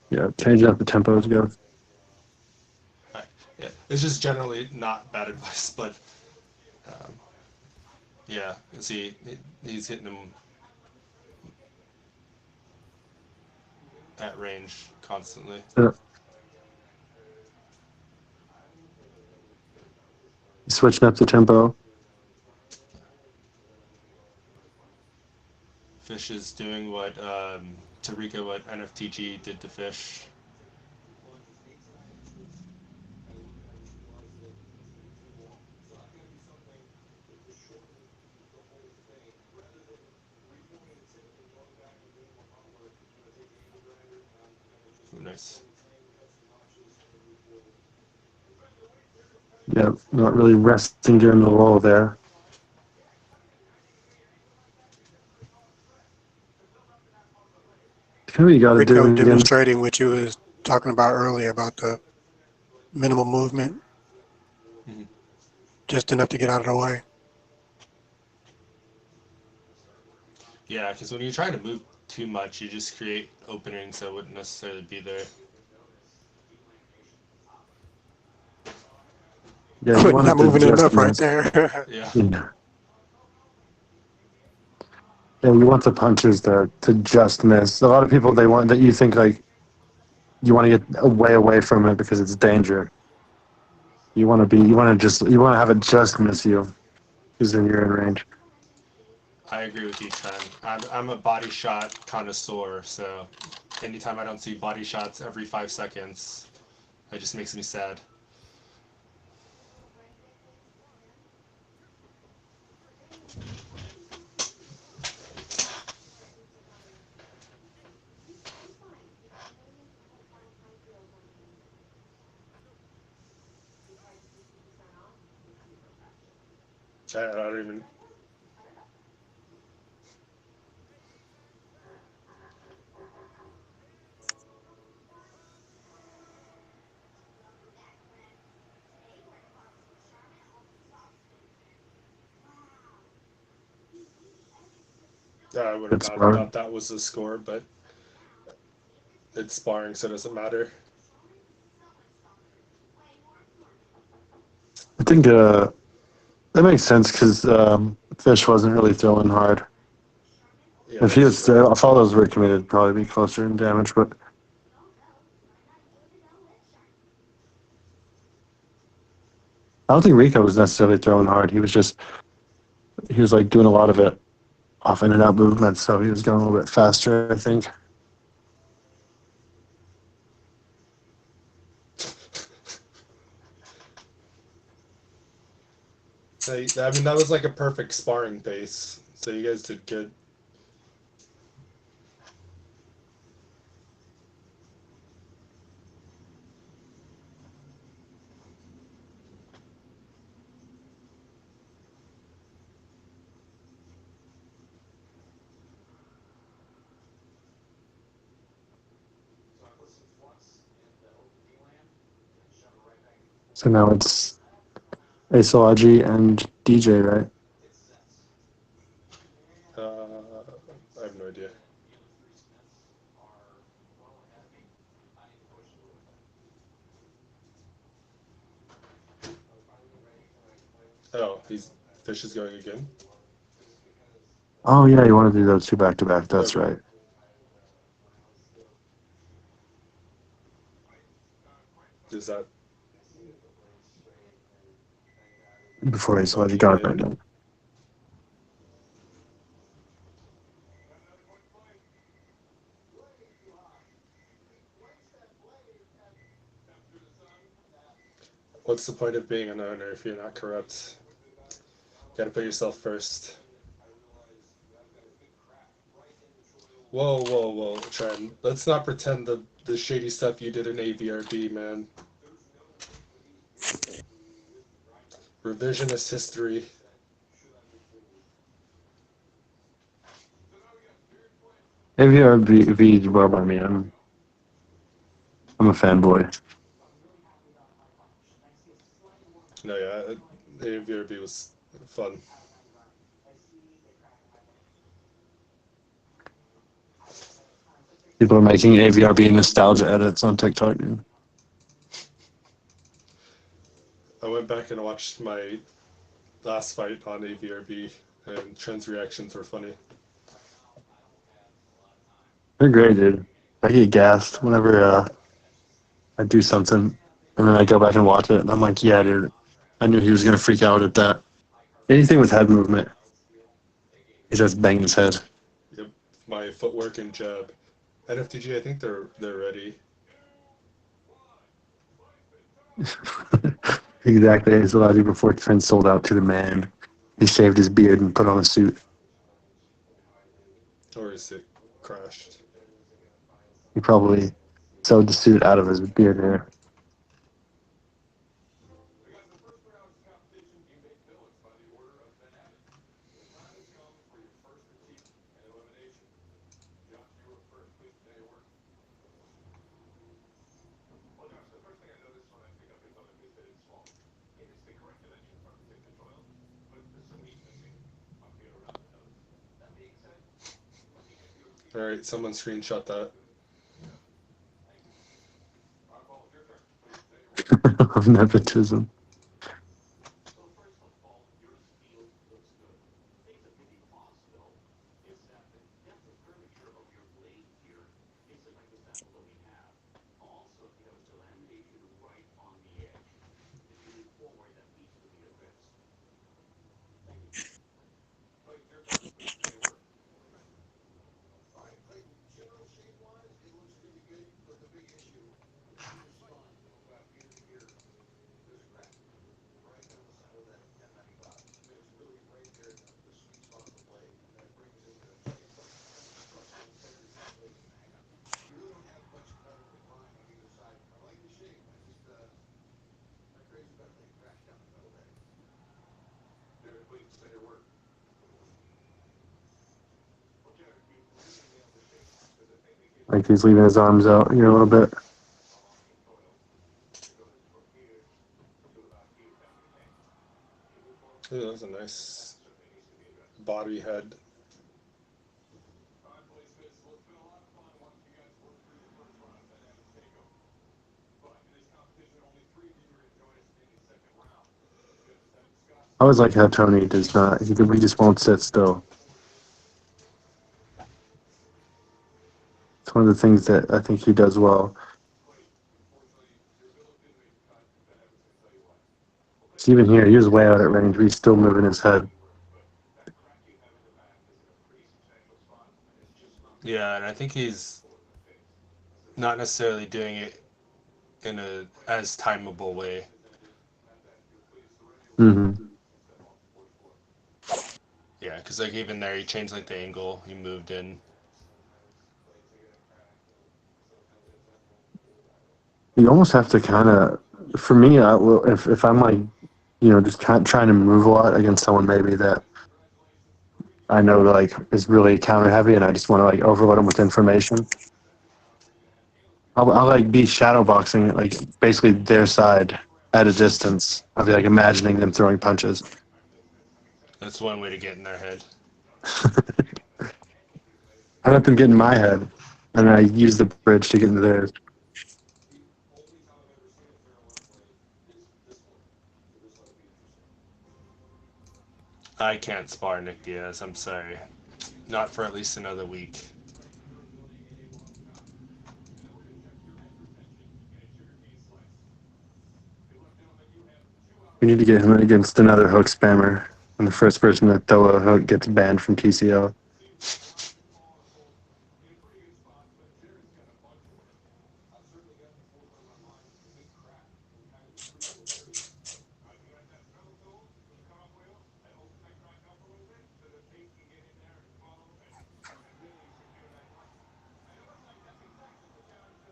Yeah, change up the tempo is good. Yeah, it's just generally not bad advice, but yeah, see, he's hitting him at range constantly. Yeah. Switching up the tempo. Fish is doing what Tarika, what NFTG did to Fish. Ooh, nice. Yeah, not really resting during the lull there. That's what you got to do Rico again. demonstrating what you was talking about earlier about the minimal movement, Mm-hmm. just enough to get out of the way. Yeah, because when you're trying to move too much, you just create openings that wouldn't necessarily be there. Yeah, you want Not it to moving just enough right miss. there. Yeah. Yeah. Yeah, you want the punches to just miss. A lot of people, they want that you think like you want to get way away from it because it's danger. You want to have it just miss you because then you're in range. I agree with you, Trent. I'm a body shot connoisseur, so anytime I don't see body shots every 5 seconds, it just makes me sad. I don't even. I would have It's not hard. thought that was the score, but it's sparring, so it doesn't matter. I think that makes sense because Fish wasn't really throwing hard. Yeah, If he that's was true. if all those were committed, it'd probably be closer in damage. But I don't think Rico was necessarily throwing hard. He was like doing a lot of it off in and out movements, so he was going a little bit faster, I think. I mean, that was like a perfect sparring pace. So you guys did good. So now it's Asology and DJ, right? I have no idea. Oh, he's Fish is going again. Oh yeah, you want to do those two back to back. That's Okay. right. Is that Before Asology got okay? right now. What's the point of being an owner if you're not corrupt? Got to put yourself first. Whoa, whoa, whoa, Trent. Let's not pretend the shady stuff you did in AVRB, man. Revisionist history. AVR V well by me. I'm a fanboy. No, yeah, AVRB was fun. People are making AVRB nostalgia edits on TikTok. Dude. went back and watched my last fight on AVRB, and Trent's reactions were funny. They're great, dude. I get gassed whenever I do something, and then I go back and watch it, and I'm like, yeah, dude, I knew he was gonna freak out at that. Anything with head movement, he just banging his head. Yep, my footwork and jab. NFTG, I think they're ready. Exactly. It's allowed you before Trent sold out to the man. He shaved his beard and put on a suit. Or is it crashed? He probably sewed the suit out of his beard hair. All right, someone screenshot that. Of nepotism. Like he's leaving his arms out here a little bit. Ooh, that was a nice body head. I always like how Tony does not. He just won't sit still. It's one of the things that I think he does well. So even here, he was way out at range, but he's still moving his head. Yeah, and I think he's not necessarily doing it in a as timeable way. Mm-hmm. Yeah, because like even there, he changed like the angle, he moved in. You almost have to kind of, for me, I will, if I'm like, just trying to move a lot against someone maybe that I know like is really counter heavy, and I just want to like overload them with information. I'll like be shadow boxing like basically their side at a distance. I'll be like imagining them throwing punches. That's one way to get in their head. I let them get in my head, and I use the bridge to get into theirs. I can't spar Nick Diaz, I'm sorry. Not for at least another week. We need to get him against another hook spammer, and the first person to throw a hook gets banned from TCO.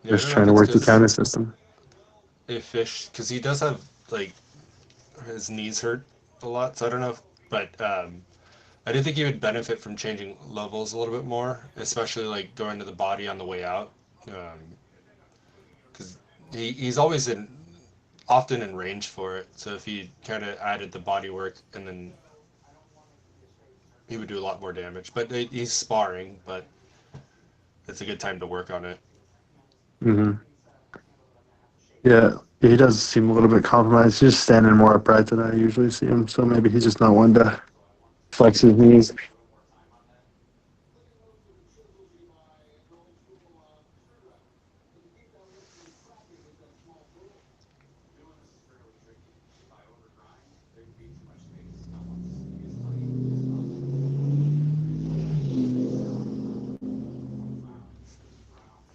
Yeah, I Just don't know if trying to it's work the because counter system. if Fish, because he does have like his knees hurt a lot, so I don't know if, but I do think he would benefit from changing levels a little bit more, especially like going to the body on the way out, because he's always often in range for it. So if he kind of added the body work, and then he would do a lot more damage. But he's sparring, but it's a good time to work on it. Mm-hmm. Yeah, Yeah, he does seem a little bit compromised. He's just standing more upright than I usually see him, so maybe he's just not one to flex his knees.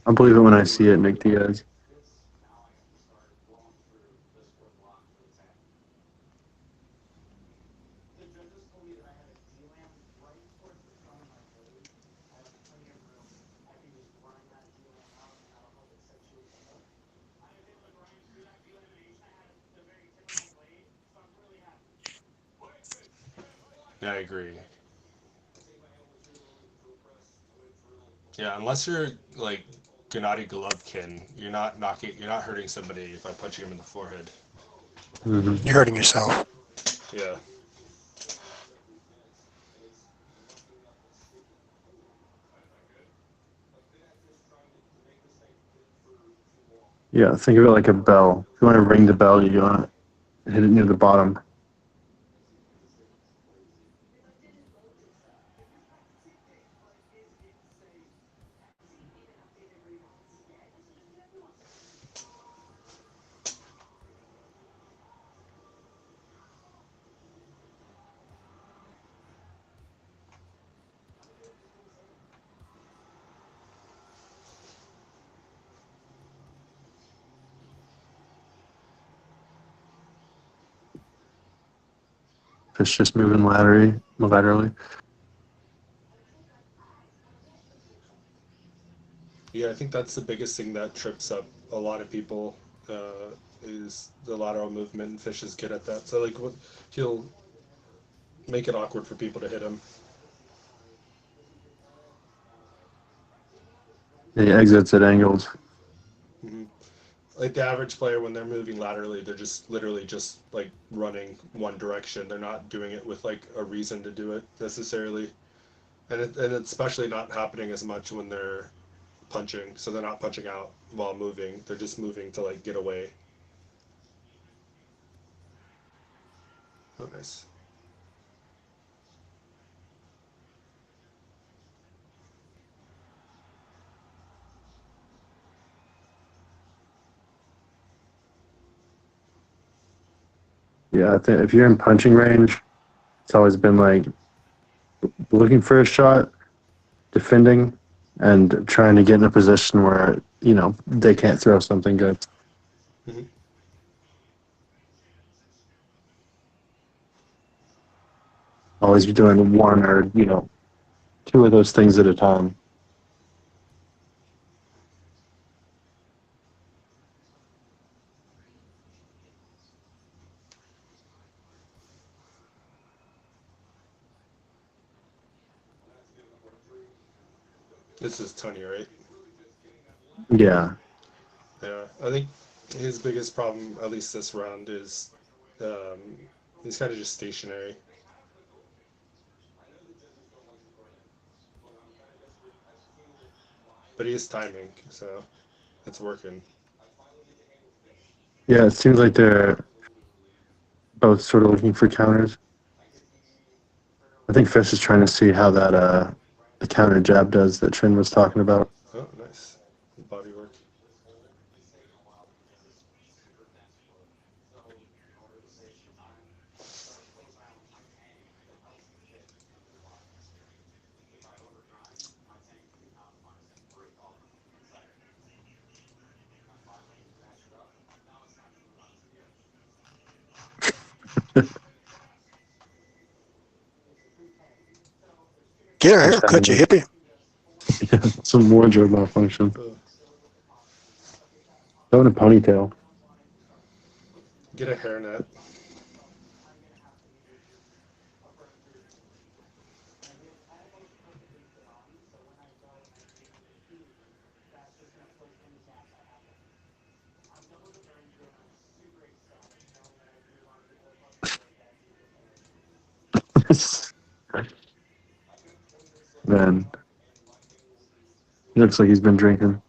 I believe it when I see it, Nick Diaz. Yeah, I agree. Yeah, unless you're like Gennady Golovkin, you're not hurting somebody by punching him in the forehead. Mm-hmm. You're hurting yourself. Yeah. Yeah, think of it like a bell. If you want to ring the bell, you want to hit it near the bottom. If it's just moving laterally. Yeah, I think that's the biggest thing that trips up a lot of people is the lateral movement. And Fish is good at that. So like, he'll make it awkward for people to hit him. Yeah, he exits at angles. Hmm. Like the average player, when they're moving laterally, they're just literally just like running one direction. They're not doing it with like a reason to do it necessarily, and it's especially not happening as much when they're punching. So they're not punching out while moving. They're just moving to like get away. Oh, nice. Yeah, I think if you're in punching range, it's always been like looking for a shot, defending, and trying to get in a position where they can't throw something good. Hmm. Always be doing one or two of those things at a time. This is Tony, right? Yeah, Yeah, I think his biggest problem, at least this round, is um, he's kind of just stationary. But he is timing, so it's working. yeah. It seems like they're both sort of looking for counters. I think Fish is trying to see how that the counter jab does that Trin was talking about. Oh, nice. Body work. Get a Fish haircut, having you hippie. some wardrobe malfunction. Oh, Throwing a ponytail. get a hairnet. Man, he looks like he's been drinking.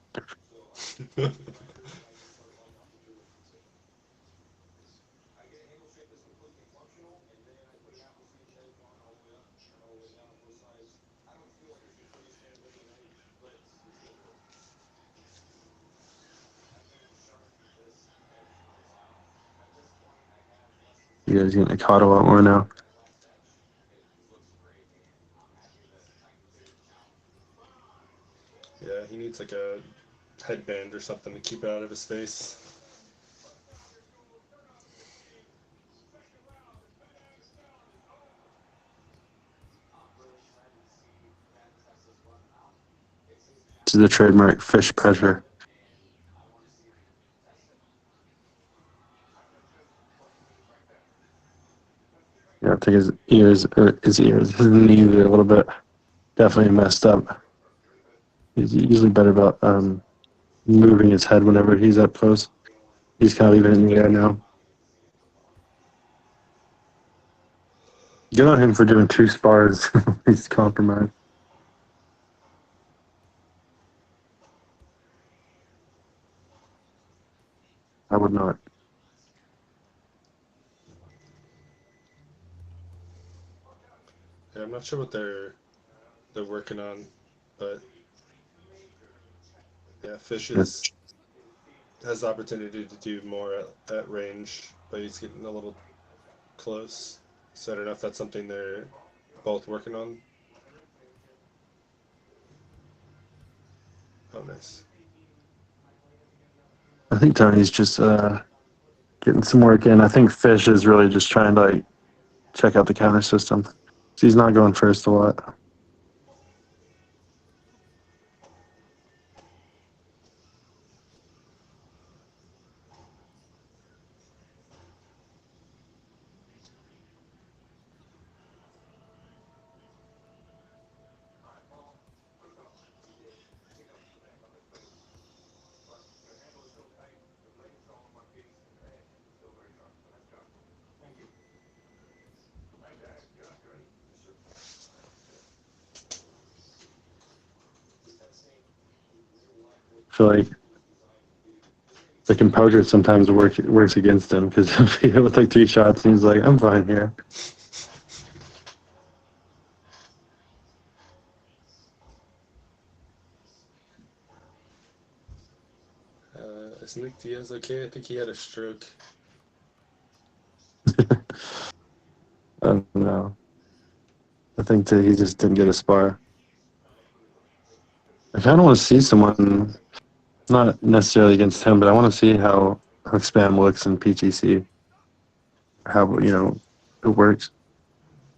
You guys getting caught a lot more now. Yeah, he needs like a headband or something to keep it out of his face. This is the trademark fish pressure. Yeah, I think his knees are a little bit definitely messed up. He's usually better about moving his head whenever he's up close. He's kind of leaving it in the air now. Good on him for doing 2 spars. He's compromised. I would not. Yeah, I'm not sure what they're working on, but yeah, Fish has the opportunity to do more at range, but he's getting a little close. So I don't know if that's something they're both working on. Oh, nice. I think Tony's just getting some work in. I think Fish is really just trying to like check out the counter system. So he's not going first a lot. I feel like the composure sometimes works against him because he hit with like 3 shots and he's like, I'm fine here. Is Nick Diaz okay? I think he had a stroke. I don't know. I think that he just didn't get a spar. I kind of want to see someone, not necessarily against him, but I want to see how Spam looks in PTC. How, it works.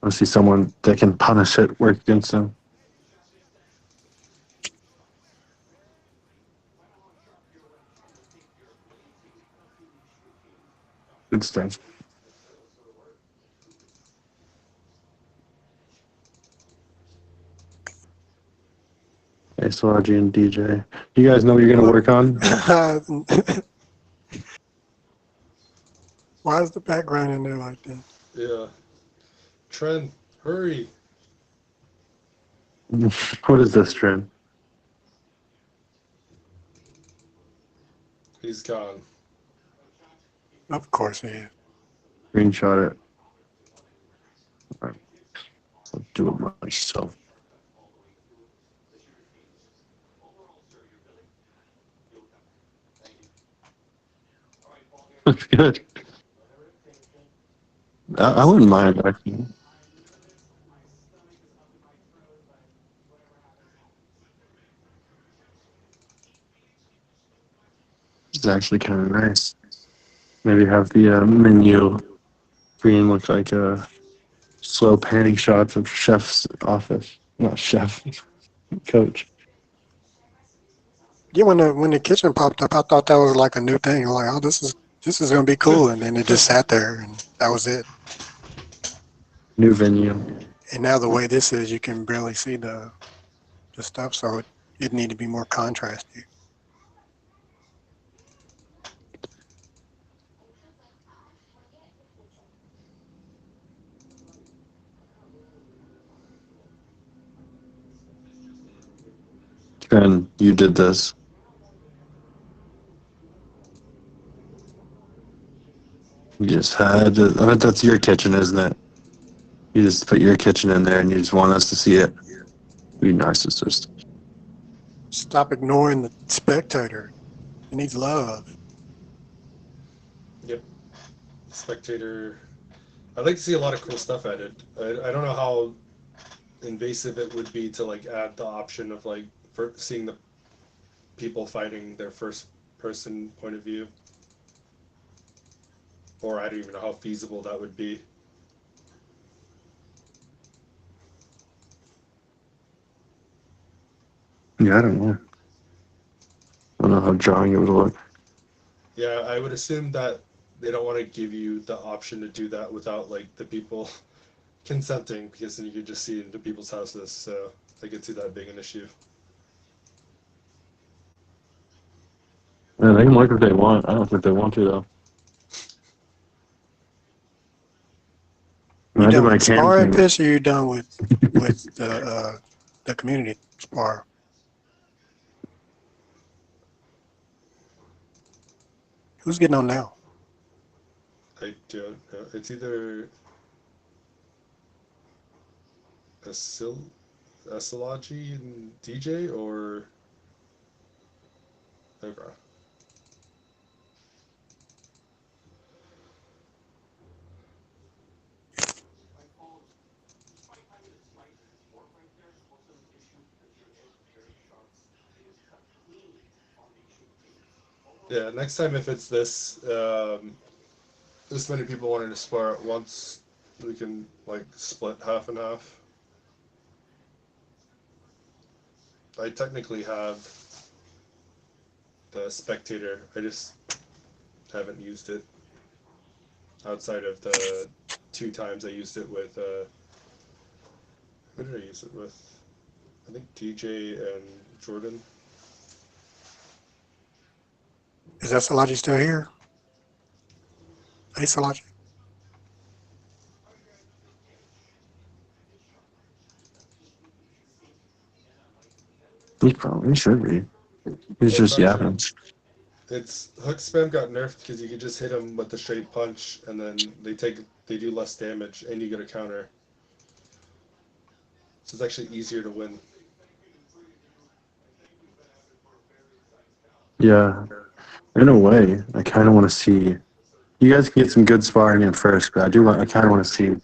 I want to see someone that can punish it work against him. Good stuff. Okay, so RG and DJ. You guys know what you're going to work on? Why is the background in there like that? Yeah. Trent, hurry. What is this, Trin? He's gone. Of course he is. Screenshot it. I'll do it myself. Looks good. I wouldn't mind actually. It's actually kind of nice. Maybe have the menu screen look like slow panning shots of chef's office. Not chef, coach. Yeah, when the kitchen popped up, I thought that was like a new thing. Like, oh, this is gonna be cool, and then it just sat there, and that was it. New venue. And now the way this is, you can barely see the stuff, so it need to be more contrasty. And you did this. You just had to, I bet that's your kitchen, isn't it? You just put your kitchen in there and you just want us to see it. You narcissist. Stop ignoring the spectator. He needs love. Yep. Spectator I'd like to see a lot of cool stuff added. I don't know how invasive it would be to like add the option of like for seeing the people fighting their first person point of view, or I don't even know how feasible that would be. Yeah, I don't know. I don't know how jarring it would look. Yeah, I would assume that they don't want to give you the option to do that without like the people consenting, because then you could just see into people's houses. So I could see that being an issue. Yeah, they can look if they want. I don't think they want to though. You When I did done my with Spar at camping, this, or you done with the community Spar? Who's getting on now? I don't know. It's either Asil Asilogy and DJ or okay. Yeah, next time if it's this many people wanting to spar at once, we can like split half and half. I technically have the spectator. I just haven't used it outside of the 2 times I used it with. Who did I use it with? I think DJ and Jordan. Is that Salaji still here? Hey, Salaji. he probably should be. He's Well, it's just actually yapping. it's hook spam got nerfed because you could just hit them with the straight punch and then they do less damage and you get a counter. So it's actually easier to win. Yeah, in a way, I kind of want to see. You guys can get some good sparring in first, but I do want. I kind of want to see him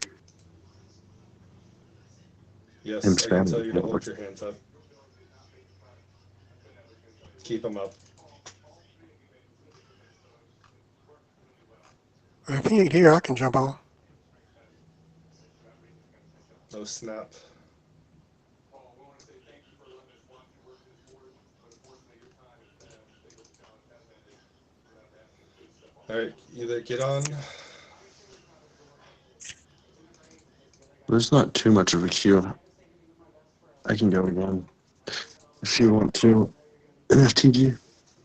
Yes, I can spam tell it. you to hold your hands up. Keep them up. If he ain't here, I can jump on. No snap. All right, either get on. There's not too much of a queue. I can go again if you want to. NFTG.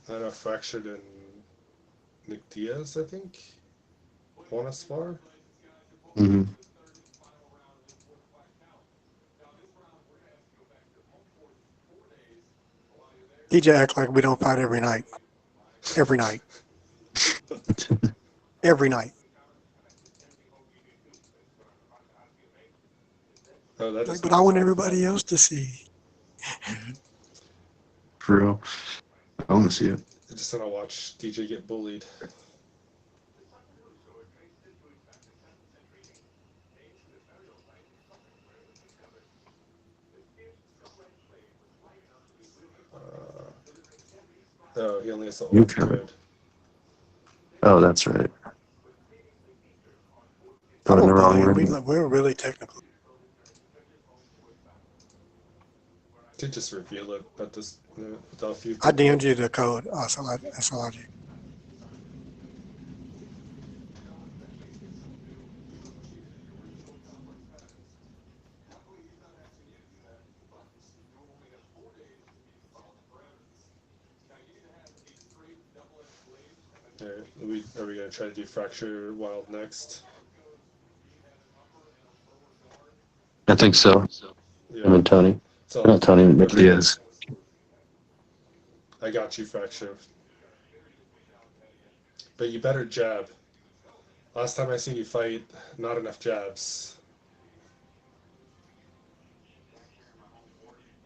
I don't know, Fractured and Nick Diaz, I think. Want to spar? Mm-hmm. DJ act like we don't fight every night. Every night. Every night. Oh, that Like, is but I want nice. everybody else to see. For real. I want to see it. I just want to watch DJ get bullied. Oh, he only has the You orange cover. code. Oh, that's right. I Put in the don't wrong blame him. room. We're really technical. To just reveal it, but this without a few I people. DM'd you the code, Salaji. All right, are we gonna try to do Fracture Wild next? I think so. Yeah. Him and Tony. So Not Tony, Nick okay, Diaz. I got you, Fracture. But you better jab. Last time I seen you fight, not enough jabs.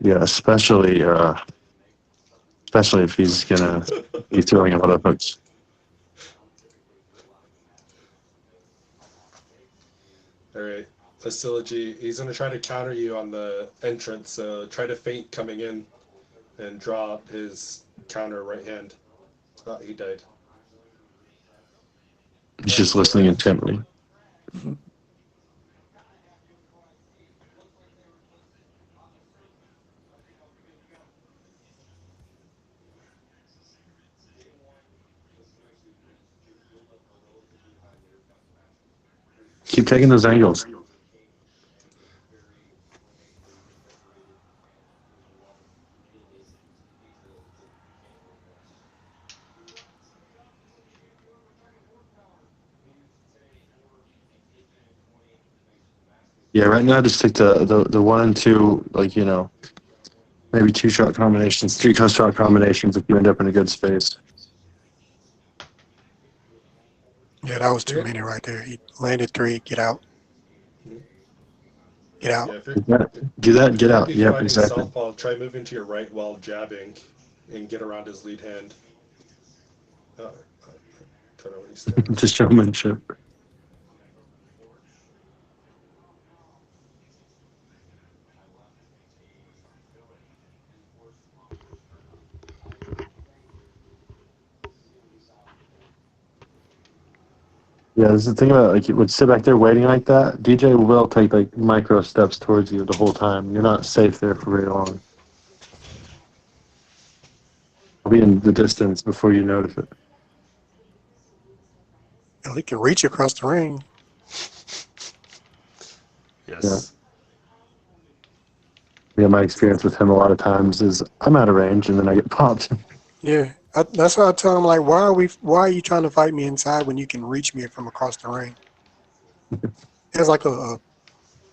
Yeah, especially if he's gonna be throwing a lot of hooks. All right. Facility. He's gonna try to counter you on the entrance. So try to feint coming in and draw his counter right hand. Oh, he died. He's just listening intently. Keep taking those angles. Yeah, right now just take the 1 and 2, like, maybe 2-shot combinations, 3-shot combinations if you end up in a good space. Yeah, that was too many right there. He landed 3. Get out. Get out. Yeah, if you're Do that, if get you're gonna out. be Yep, fighting exactly. southpaw, try moving to your right while jabbing, and get around his lead hand. I don't know what he's doing. Just showmanship. Yeah, this is the thing about, like, you would sit back there waiting like that. DJ will take like micro steps towards you the whole time. You're not safe there for very long. I'll be in the distance before you notice it. Hell, he can reach across the ring. Yes. Yeah, my experience with him a lot of times is I'm out of range and then I get popped. Yeah, that's why I tell him, like, why are you trying to fight me inside when you can reach me from across the ring? He has like a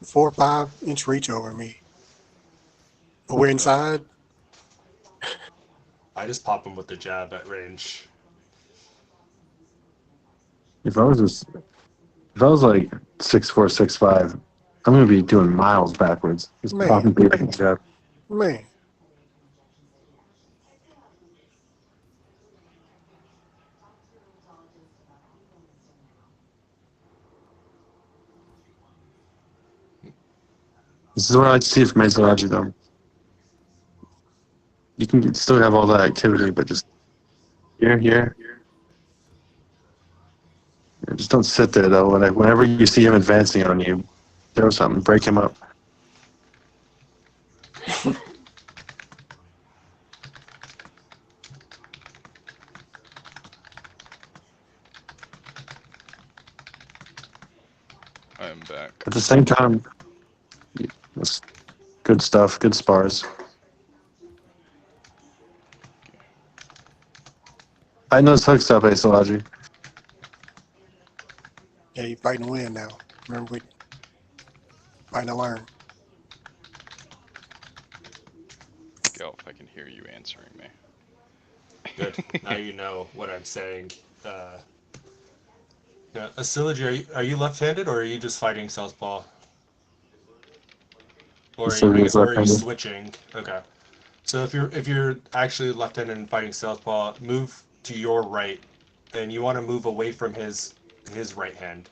4 or 5 inch reach over me. But we're inside. I just pop him with the jab at range. If I was just, if I was like 6'4", 6'5", I'm gonna be doing miles backwards. Just Man, popping people in the jab. man. This is what I like to see from Mesolaji though. You can still have all that activity, but just here. Just don't sit there though. Whenever you see him advancing on you, throw something, break him up. I am back. At the same time, that's good stuff, good spars. I know this hook stuff, Asology. Yeah, you fighting to win now. Remember, we fighting to learn. Gelf, I can hear you answering me. Good. Now you know what I'm saying. Yeah, Asilogy, are you left-handed or are you just fighting southpaw? Or So I he's guess, or are you left-handed. switching? Okay. So if you're actually left-handed and fighting southpaw, move to your right, and you want to move away from his right hand.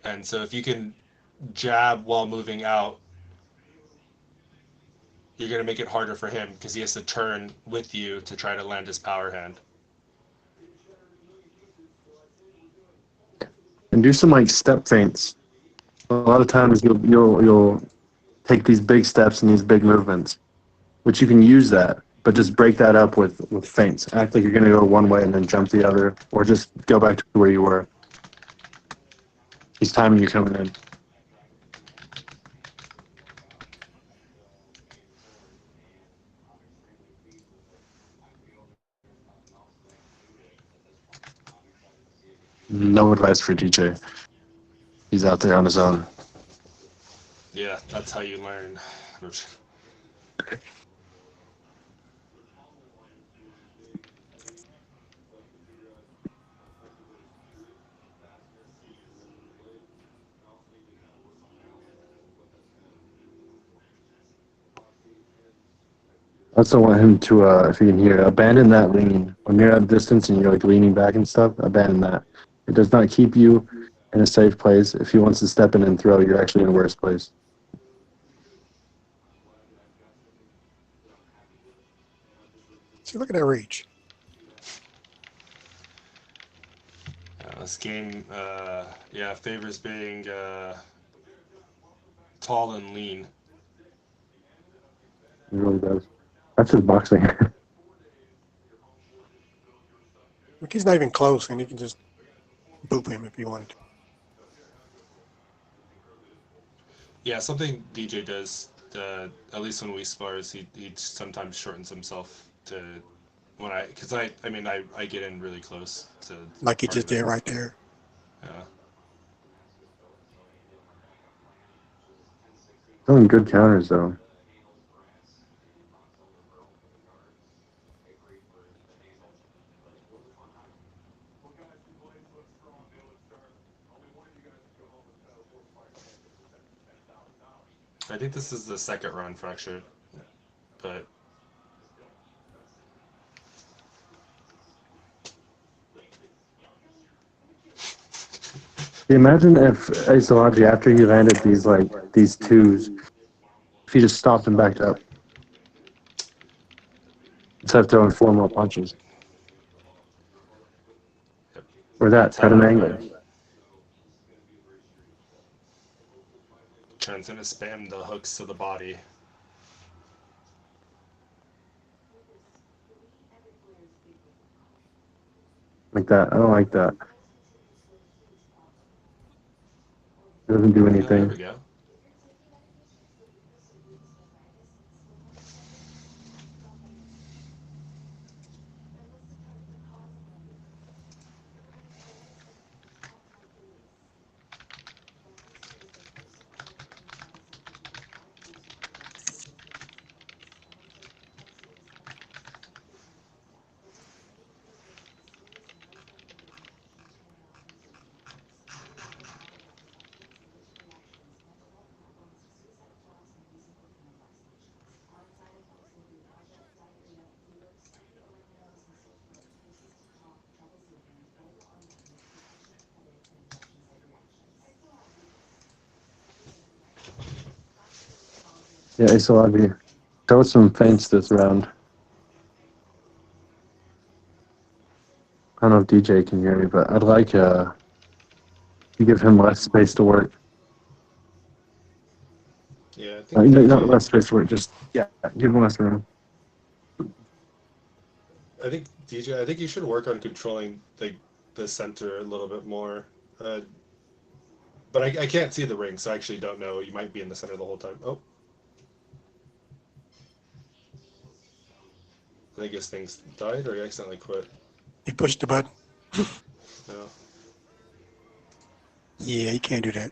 And so if you can jab while moving out, you're gonna make it harder for him because he has to turn with you to try to land his power hand. And do some like step feints. A lot of times you'll take these big steps and these big movements, which you can use that, but just break that up with feints. Act like you're gonna go one way and then jump the other, or just go back to where you were. He's timing you coming in. No advice for DJ. He's out there on his own. Yeah, that's how you learn. I also want him to, if you can hear, abandon that lean. When you're at a distance and you're like leaning back and stuff, abandon that. It does not keep you in a safe place. If he wants to step in and throw, you're actually in a worse place. See, look at that reach. This game, favors being tall and lean. It really does. That's just boxing. Look, he's not even close, and he can just boop him if he wanted to. Yeah, something DJ does, at least when we spar, is he sometimes shortens himself to when I get in really close to Like he part just of it. did right there. Yeah. Throwing good counters, though. I think this is the second run fractured, but Imagine if Isology, after he landed these twos, if he just stopped and backed up instead of throwing 4 more punches. Or that, at an angle. Trent's gonna spam the hooks to the body. Like that. I don't like that. It doesn't do There we anything. go. Yeah, Isology. Throw some feints this round. I don't know if DJ can hear me, but I'd like to give him less space to work. Yeah, I think Not DJ, less space to work, just, give him less room. I think you should work on controlling the center a little bit more. But I can't see the ring, so I actually don't know. You might be in the center the whole time. Oh. I think his thing's died, or he accidentally quit. He pushed the button. No. Yeah, he can't do that.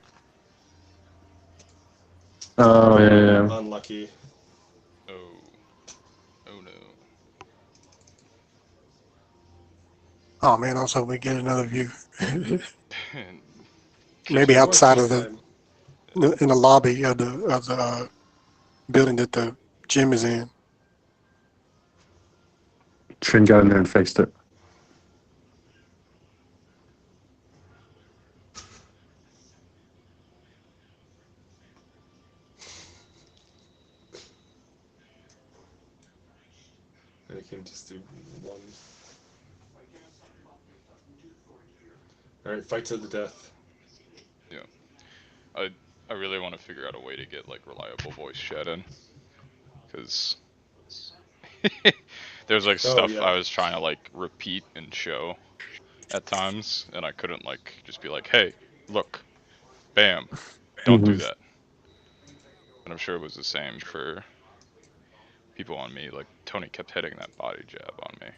Oh, yeah. Unlucky. Oh. Oh no. Oh man, also we get another view. And Maybe More outside of FaceTime. in the lobby of the building that the gym is in. Trin got in there and fixed it. And it can just do one. Alright, fight to the death. yeah. I really want to figure out a way to get like reliable voice chat in, because there's like stuff yeah. I was trying to like repeat and show at times, and I couldn't like just be like, hey, look, bam, don't do that. And I'm sure it was the same for people on me. Like Tony kept hitting that body jab on me.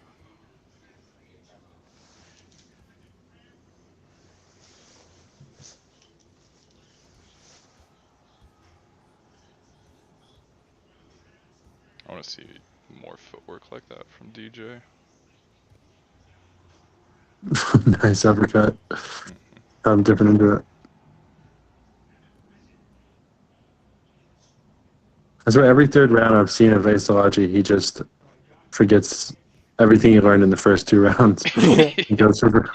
I want to see more footwork like that from DJ. Nice uppercut. I'm dipping into it. That's why every third round I've seen of Isology, he just forgets everything he learned in the first 2 rounds. He goes for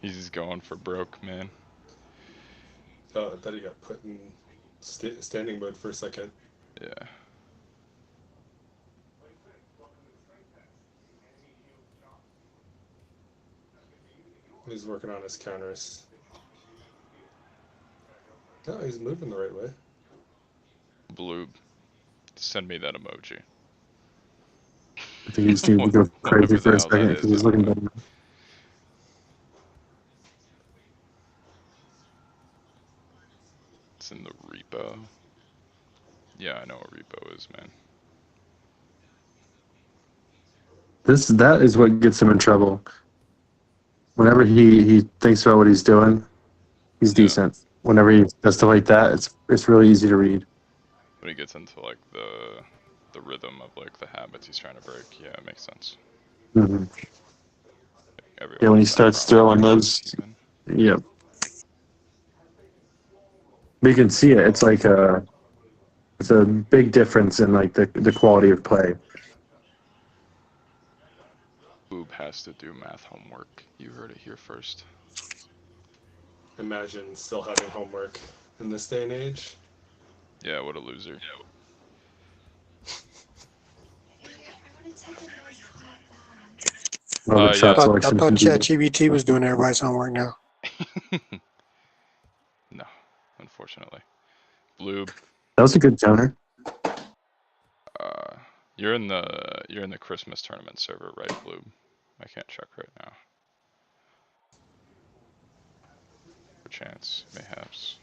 He's just going for broke, man. Oh, I thought he got put in standing mode for a second. Yeah. He's working on his counters. Oh, he's moving the right way. Blue, send me that emoji. I think he just needed to go crazy Whatever the for a hell that second because is he's looking anyway. better. It's in the repo. Yeah, I know what repo is, man. That is what gets him in trouble. Whenever he thinks about what he's doing, he's Yeah. decent. Whenever he does stuff like that, it's really easy to read. When he gets into like the rhythm of like the habits he's trying to break, yeah, it makes sense. Mm-hmm. Everyone Yeah, when he has that starts problem. throwing those, Even. yep. We can see it. It's a big difference in like the quality of play. Boob has to do math homework. You heard it here first. Imagine still having homework in this day and age. Yeah, what a loser. All the Yeah. shot I selection. thought ChatGPT was doing everybody's homework now. No, unfortunately. Blue, That was a good counter. you're in the Christmas tournament server, right, Blue? I can't check right now. Chance, mayhaps.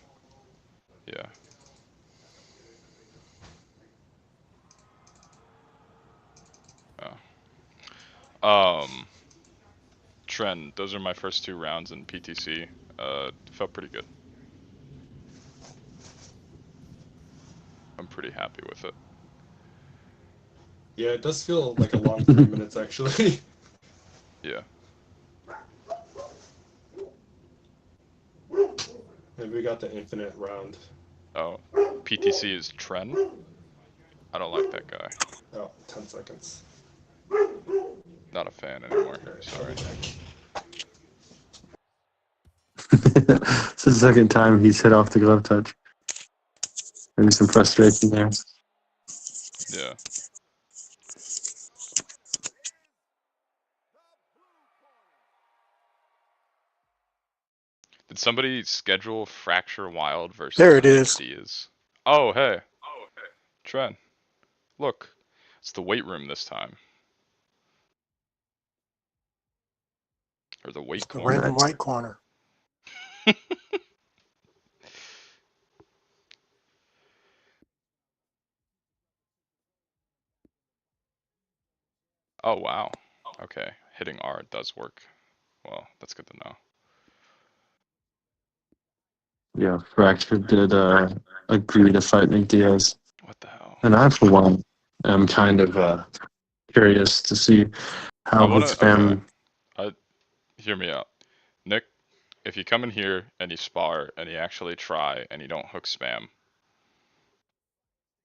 Yeah. Oh. Trend. Those are my first 2 rounds in PTC. Felt pretty good. I'm pretty happy with it. Yeah, it does feel like a long 3 minutes actually. Yeah. Maybe we got the infinite round. Oh, PTC is Tren. I don't like that guy. Oh, 10 seconds. Not a fan anymore. All right, Sorry. It's the second time he's hit off the glove touch. Maybe some frustration there. Yeah. Did somebody schedule Fracture Wild versus There it Nick is. Diaz? Oh, hey. Tren. Look. It's the weight room this time. Or the weight The corner. red and white corner. Oh, wow. Okay. Hitting R does work. Well, that's good to know. Yeah, Fracture did agree to fight Nick Diaz. What the hell? And I, for one, am kind of curious to see how hook spam. Okay. Hear me out. Nick, if you come in here and you spar and you actually try and you don't hook spam,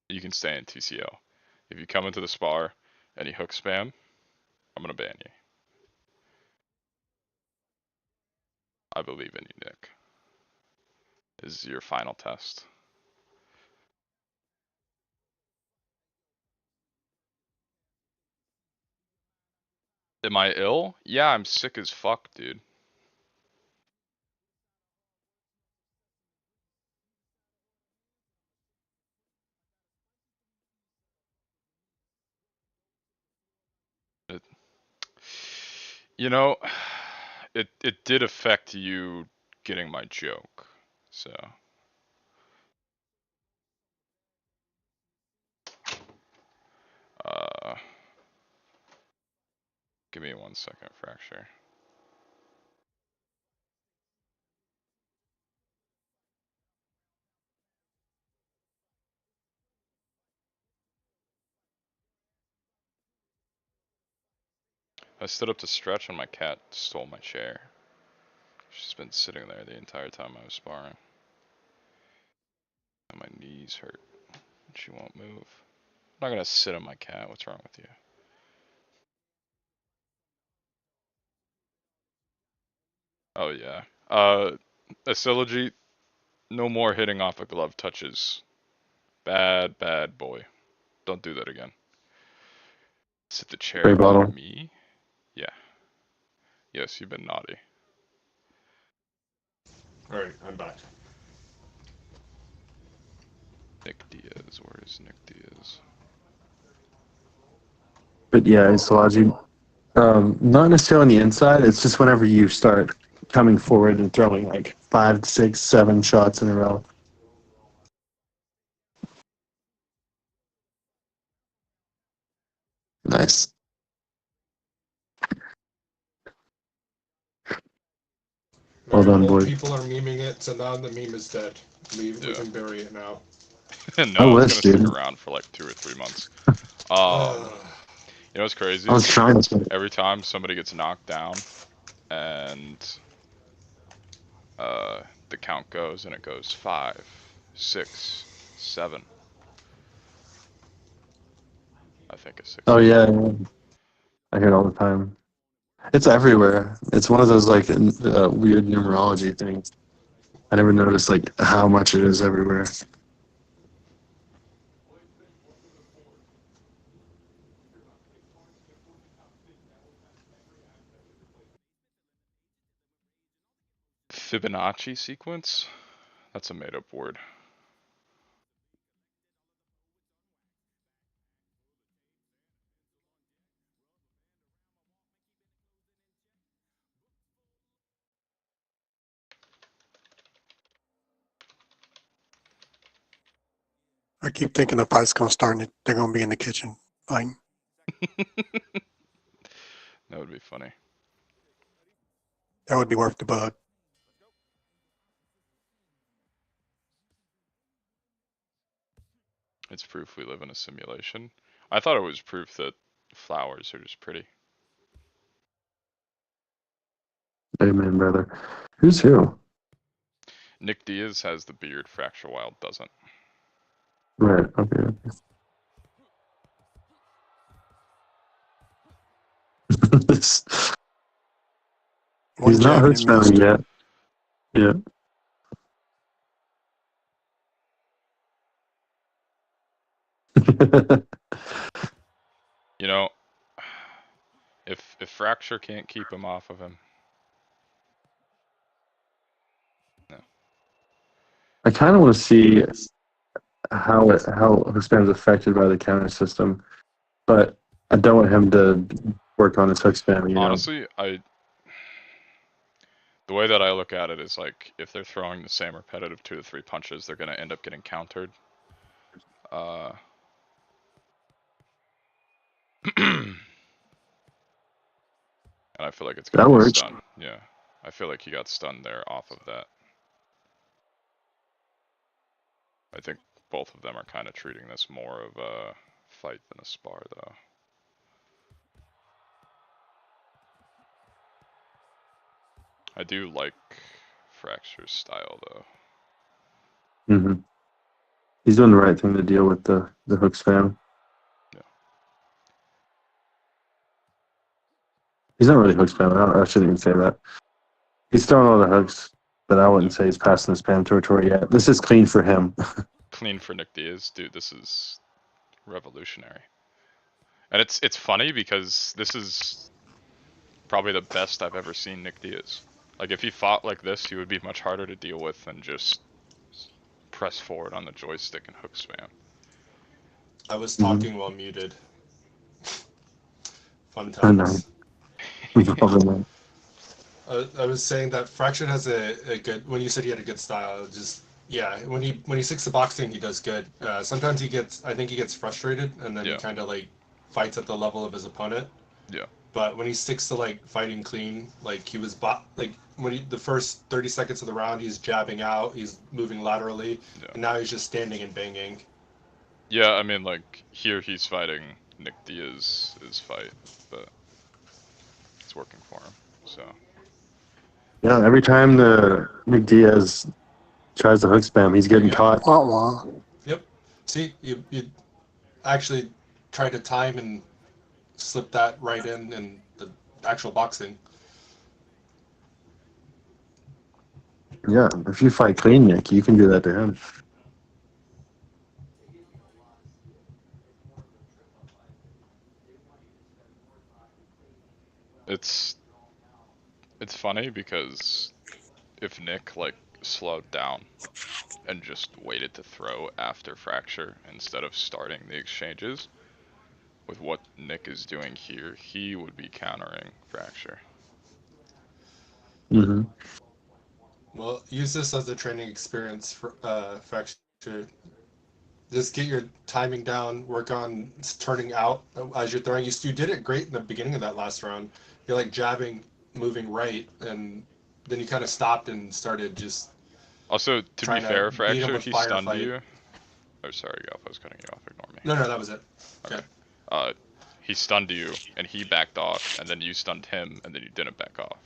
you can stay in TCO. If you come into the spar and you hook spam, I'm gonna ban you. I believe in you, Nick. This is your final test. Am I ill? Yeah, I'm sick as fuck, dude. It, you know, it did affect you getting my joke, so. Uh, Give me 1 second, Fracture. I stood up to stretch and my cat stole my chair. She's been sitting there the entire time I was sparring. And my knees hurt. She won't move. I'm not gonna sit on my cat. What's wrong with you? Oh yeah. Acilogy, no more hitting off of glove touches. Bad, bad boy. Don't do that again. Sit the Spray chair by bottle. me. Yeah. Yes, you've been naughty. All right, I'm back. Nick Diaz. Where is Nick Diaz? But yeah, Isology, not necessarily on the inside. It's just whenever you start coming forward and throwing like 5, 6, 7 shots in a row. Nice. Well done, Well, boys. people are memeing it, so now the meme is dead. We Yeah. can bury it now. I No, it's wish, gonna stick dude. around for like 2 or 3 months. Uh, You know what's crazy? I was trying to. Every time somebody gets knocked down, and the count goes, and it goes 5, 6, 7. I think it's 6 Oh or 7. yeah, I hear it all the time. It's everywhere. It's one of those like weird numerology things. I never noticed like how much it is everywhere. Fibonacci sequence? That's a made-up word. I keep thinking the fight's gonna start and they're gonna be in the kitchen fighting. That would be funny. That would be worth the bug. It's proof we live in a simulation. I thought it was proof that flowers are just pretty. Amen, brother. Who's who? Nick Diaz has the beard, Fracture Wild doesn't. Right. Okay. This- One He's not jab and hook it missed. spamming yet. Yeah. You know, if Fracture can't keep him off of him, no. I kind of want to see how hook spam is affected by the counter system, but I don't want him to work on his hook spam. You know. Honestly, the way that I look at it is like if they're throwing the same repetitive 2 to 3 punches, they're gonna end up getting countered. And I feel like it's gonna That be a works. stun. Yeah, I feel like he got stunned there off of that. I think both of them are kind of treating this more of a fight than a spar, though. I do like Fracture's style, though. hmm He's doing the right thing to deal with the hook spam. Yeah. He's not really hook spam. I shouldn't even say that. He's throwing all the hooks, but I wouldn't Yeah. say he's passing the spam territory yet. This is clean for him. Clean for Nick Diaz, dude. This is revolutionary, and it's funny because this is probably the best I've ever seen Nick Diaz. Like if he fought like this, he would be much harder to deal with than just press forward on the joystick and hook spam. I was Mhm. talking while muted. Fun I know. times. Probably not. I was saying that Fracture has a good. When you said he had a good style, just yeah. When he sticks to boxing, he does good. Sometimes he gets. I think he gets frustrated, and then he Yeah. kind of like fights at the level of his opponent. Yeah. But when he sticks to like fighting clean, like he was like when the first 30 seconds of the round, he's jabbing out, he's moving laterally, Yeah. and now he's just standing and banging. Yeah, I mean, like, here he's fighting Nick Diaz's fight, but it's working for him, so. Yeah, every time the Nick Diaz tries to hook spam, he's getting You got caught. it. Wah wah. Yep. See, you actually try to time and slip that right in the actual boxing. Yeah, if you fight clean, Nick, you can do that to him. It's funny because if Nick like slowed down and just waited to throw after fracture instead of starting the exchanges, with what Nick is doing here, he would be countering fracture. Mm-hmm. Well, use this as a training experience for fracture. Just get your timing down. Work on turning out as you're throwing. You did it great in the beginning of that last round. You're like jabbing, moving right, and then you kind of stopped and started just Also, to be trying to fair, beat him fracture, with he stunned firefight. you. Oh, sorry, Golf, I was cutting you off. Ignore me. No, that was it. Okay. He stunned you, and he backed off, and then you stunned him, and then you didn't back off.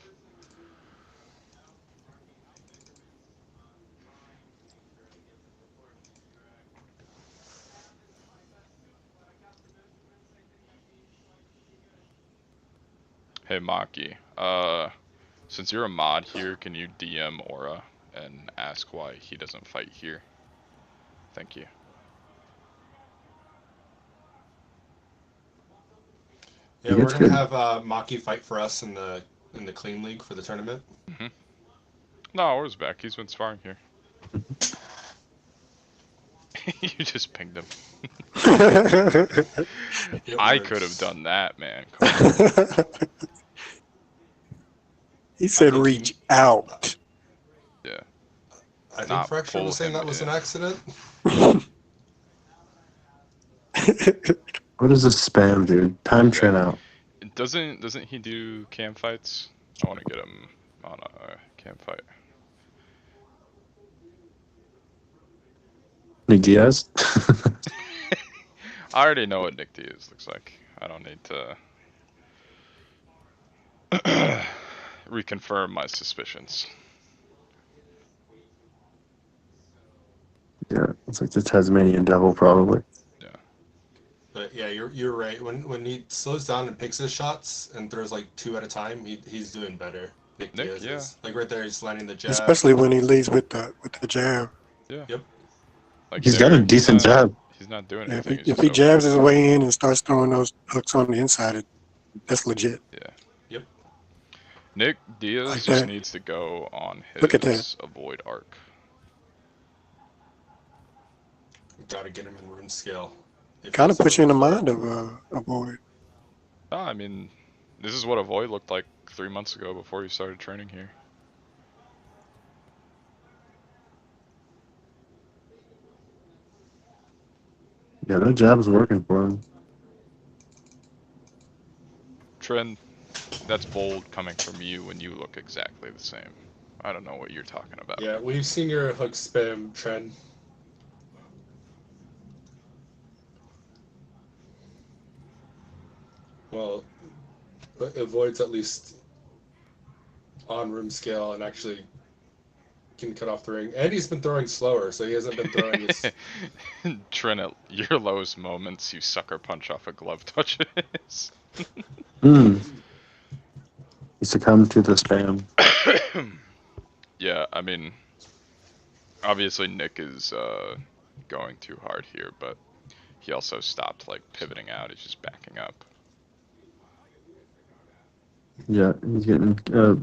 Hey, Maki. Since you're a mod here, can you DM Aura and ask why he doesn't fight here? Thank you. Yeah, He we're gets gonna good. have Maki fight for us in the clean league for the tournament. Mm-hmm. No, Aura's back. He's been sparring here. You just pinged him. I could have done that, man. He said reach out. Yeah. I think Not Fracture pull was saying him that was an in. accident. What is this spam, dude? Time Trent out. Doesn't he do cam fights? I want to get him on a cam fight. Nick Diaz? I already know what Nick Diaz looks like. I don't need to reconfirm my suspicions. Yeah, it's like the Tasmanian devil, probably. Yeah. But yeah, you're right. When he slows down and picks his shots and throws like 2 at a time, he's doing better. Nick Diaz Yeah. is like right there. He's landing the jab. Especially when he leads with the jab. Yeah. Yep. Like He's got a decent jab. He's not doing Yeah, anything. if he jabs his way in and starts throwing those hooks on the inside, that's legit. Yeah. Yep. Nick Diaz Like just that. needs to go on Look at that. his avoid arc. Got to get him in rune scale. Kind of puts you in the mind of a boy. No, I mean, this is what avoid looked like 3 months ago before he started training here. Yeah, that jab's working for him. Trend, that's bold coming from you when you look exactly the same. I don't know what you're talking about. Yeah, we've seen your hook spam trend. Well, avoids at least on room scale and actually can cut off the ring. And he's been throwing slower, so he hasn't been throwing as... Trent, at your lowest moments, you sucker punch off of glove touches. He succumbed to the spam. Yeah, I mean, obviously Nick is going too hard here, but he also stopped like pivoting out. He's just backing up. Yeah, he's getting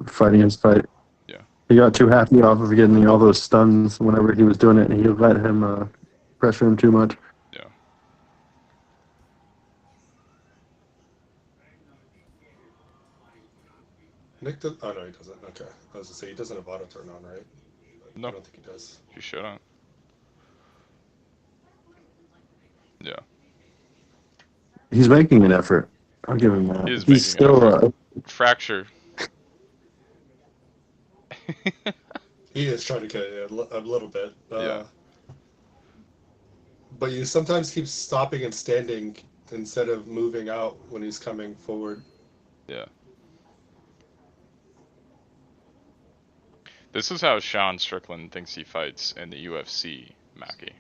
fighting his fight. Yeah. He got too happy off of getting all those stuns whenever he was doing it, and he let him pressure him too much. Yeah. Nick does... Oh, no, he doesn't. Okay. I was going to say, he doesn't have auto turn on, right? No. I don't think he does. You shouldn't. Yeah. He's making an effort. I'll give him that. He is He's making an still effort. Fracture. He is trying to cut it a little bit. Yeah. But you sometimes keep stopping and standing instead of moving out when he's coming forward. Yeah. This is how Sean Strickland thinks he fights in the UFC, Mackie.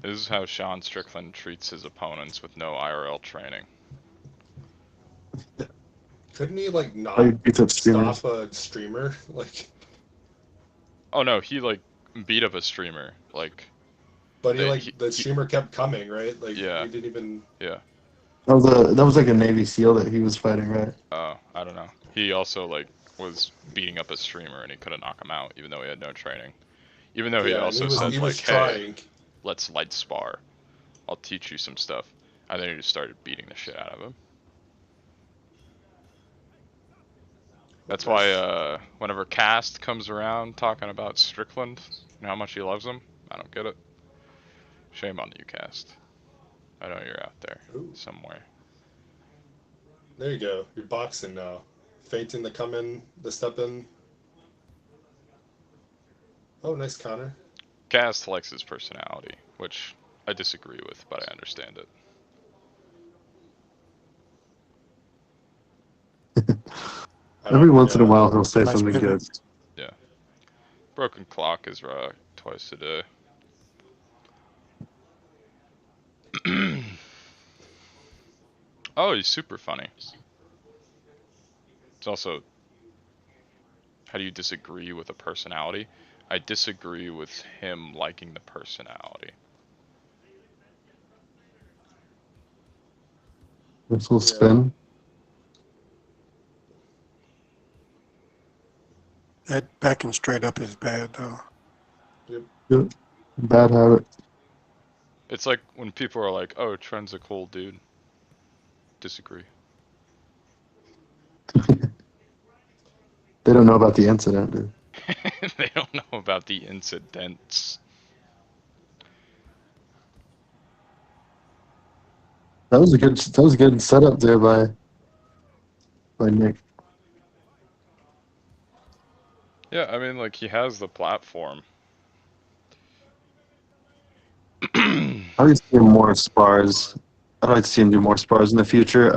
This is how Sean Strickland treats his opponents with no IRL training. couldn't he like not Like beats up streamers. stop a streamer? Like, Oh no, he like beat up a streamer. Like but he they, like the streamer kept coming, right? Like yeah, he didn't even. yeah. That was like a Navy SEAL that he was fighting, right? Oh, I don't know. He also like was beating up a streamer and he couldn't knock him out, even though he had no training. Even though he Yeah, and also said he like, was "Hey, trying. let's light spar. I'll teach you some stuff." And then he just started beating the shit out of him. That's why whenever Cast comes around talking about Strickland and how much he loves him, I don't get it. Shame on you, Cast. I know you're out there Ooh, somewhere. there you go. You're boxing now. Feinting the come in, the step in. Oh, nice counter. Cast likes his personality, which I disagree with, but I understand it. Every once in a Yeah. while, he'll say Nice something pivot. good. Yeah. Broken clock is twice a day. Oh, he's super funny. It's also, how do you disagree with a personality? I disagree with him liking the personality. This will spin. That backing straight up is bad though. Yep. Bad habit. It's like when people are like, "Oh, Trent's a cool dude." Disagree. They don't know about the incident, dude. They don't know about the incidents. That was a good setup there by Nick. Yeah, I mean, like, he has the platform. I'd like to see more spars. I'd like to see him do more spars in the future.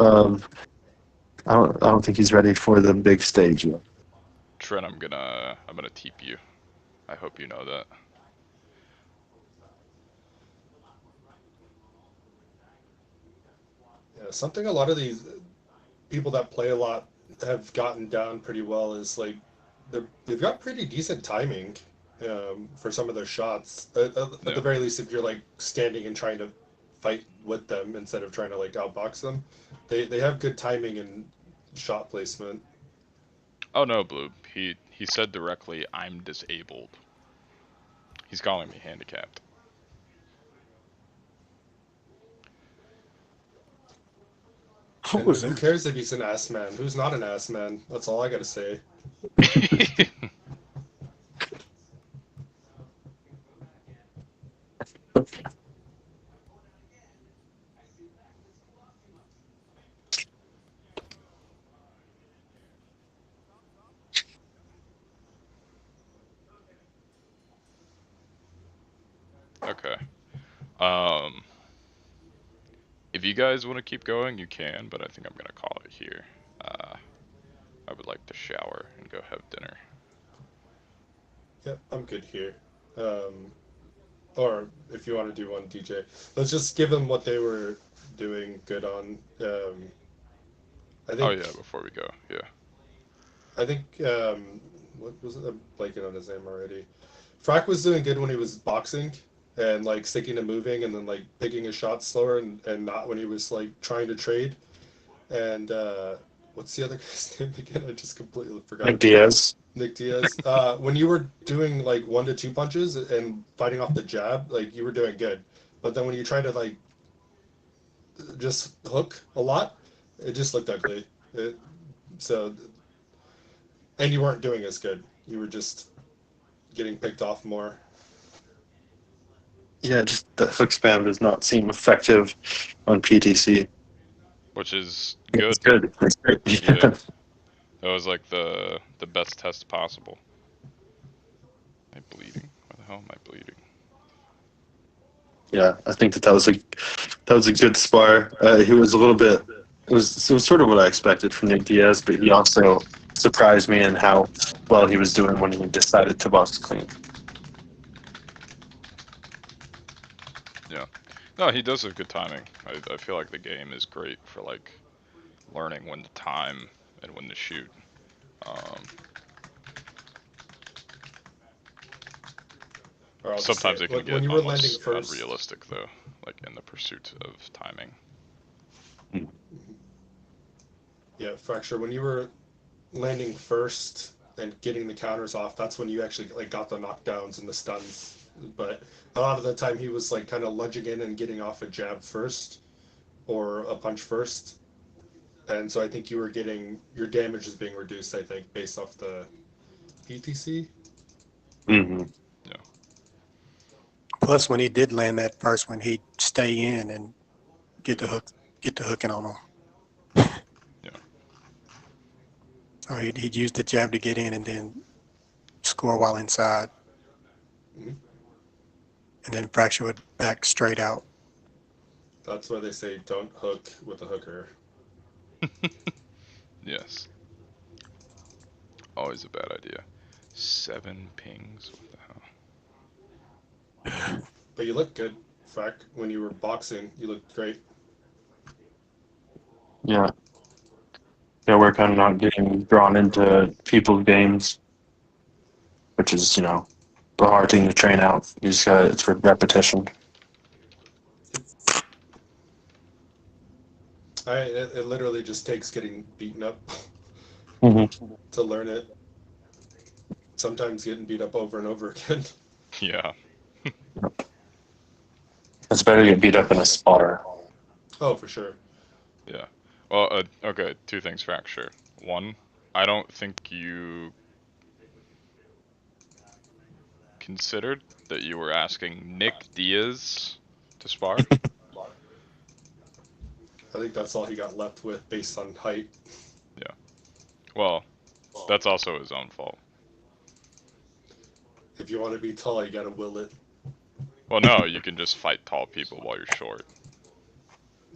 I don't think he's ready for the big stage yet. Trent, I'm gonna teep you. I hope you know that. Yeah, something a lot of these people that play a lot have gotten down pretty well is like they've got pretty decent timing for some of their shots. At Yeah. the very least, if you're like standing and trying to fight with them instead of trying to like outbox them, they have good timing and shot placement. Oh no, Blue. He said directly, "I'm disabled." He's calling me handicapped. What And was who that? cares if he's an ass man? Who's not an ass man? That's all I gotta say. Okay. If you guys want to keep going, you can, but I think I'm gonna call it here. I would like to shower and go have dinner. Yeah, I'm good here. Um, or if you want to do one, DJ, let's just give them what they were doing good on. I Oh think yeah, before we go, yeah. I think what was it? I'm blanking on his name already. Frack was doing good when he was boxing and like sticking to moving and then like picking his shots slower and not when he was like trying to trade. And what's the other guy's name again? I just completely Nick forgot. Diaz. Nick Diaz. When you were doing like 1 to 2 punches and fighting off the jab, like you were doing good. But then when you try to like just hook a lot, it just looked ugly. So and you weren't doing as good. You were just getting picked off more. Yeah, just the hook spam does not seem effective on PTC. Which is It's good. good. It's great. Yeah. That was like the best test possible. Am I bleeding? Why the hell am I bleeding? Yeah, I think that was a good spar. He was a little bit. It was sort of what I expected from Nick Diaz, but he also surprised me in how well he was doing when he decided to box clean. Yeah. No, he does have good timing. I feel like the game is great for like learning when to time and when to shoot. Or I'll just say Sometimes it. it can When get you were landing almost first, unrealistic though, like in the pursuit of timing. yeah, Fracture, when you were landing first and getting the counters off, that's when you actually like got the knockdowns and the stuns. But a lot of the time he was like kind of lunging in and getting off a jab first or a punch first. And so I think you were getting your damage is being reduced, I think, based off the ETC. Mm-hmm. Yeah. Plus, when he did land that first one, he'd stay in and get the hooking on him. Yeah. Or he'd use the jab to get in and then score while inside. Mm-hmm. And then Fracture would back straight out. That's why they say don't hook with a hooker. Yes. Always a bad idea. 7 pings. What the hell? But you look good, Frac. When you were boxing, you looked great. Yeah. Yeah, we're kind of not getting drawn into people's games, which is, the hard thing to train out. You just got it's for repetition. It literally just takes getting beaten up Mm-hmm. to learn it. Sometimes getting beat up over and over again. Yeah. It's better to get beat up in a spar. Oh, for sure. Yeah. Well, okay, 2 things, Fracture. 1, I don't think you considered that you were asking Nick Diaz to spar. I think that's all he got left with based on height. Yeah. Well, that's also his own fault. If you want to be tall, you gotta will it. Well, no, you can just fight tall people while you're short.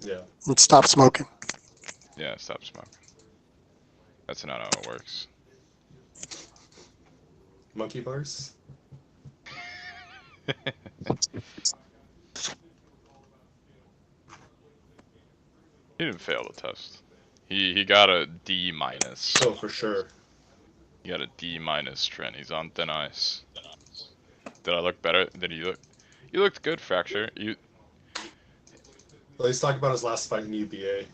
Yeah. And stop smoking. Yeah, stop smoking. That's not how it works. Monkey bars? He didn't fail the test. He got a D minus. Oh, for sure. He got a D minus, Trent. He's on thin ice. Did I look better? Did you look? You looked good, Fracture. You. Well, he's talking about his last fight in UBA.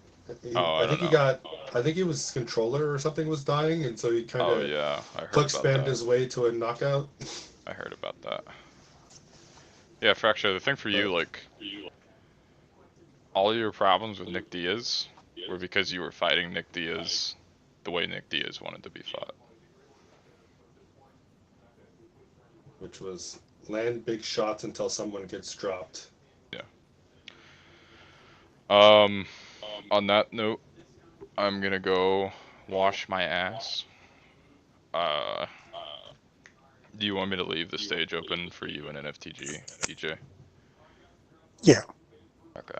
Oh, I I think don't he know. got. I think it was controller or something was dying, and so he kind Oh of yeah, I heard click about spammed that. his way to a knockout. I heard about that. Yeah, Fracture. The thing for you, But like, all your problems with Nick Diaz were because you were fighting Nick Diaz the way Nick Diaz wanted to be fought. which was land big shots until someone gets dropped. Yeah. On that note, I'm gonna go wash my ass. Uh, do you want me to leave the stage open for you and NFTG, DJ? Yeah. Okay.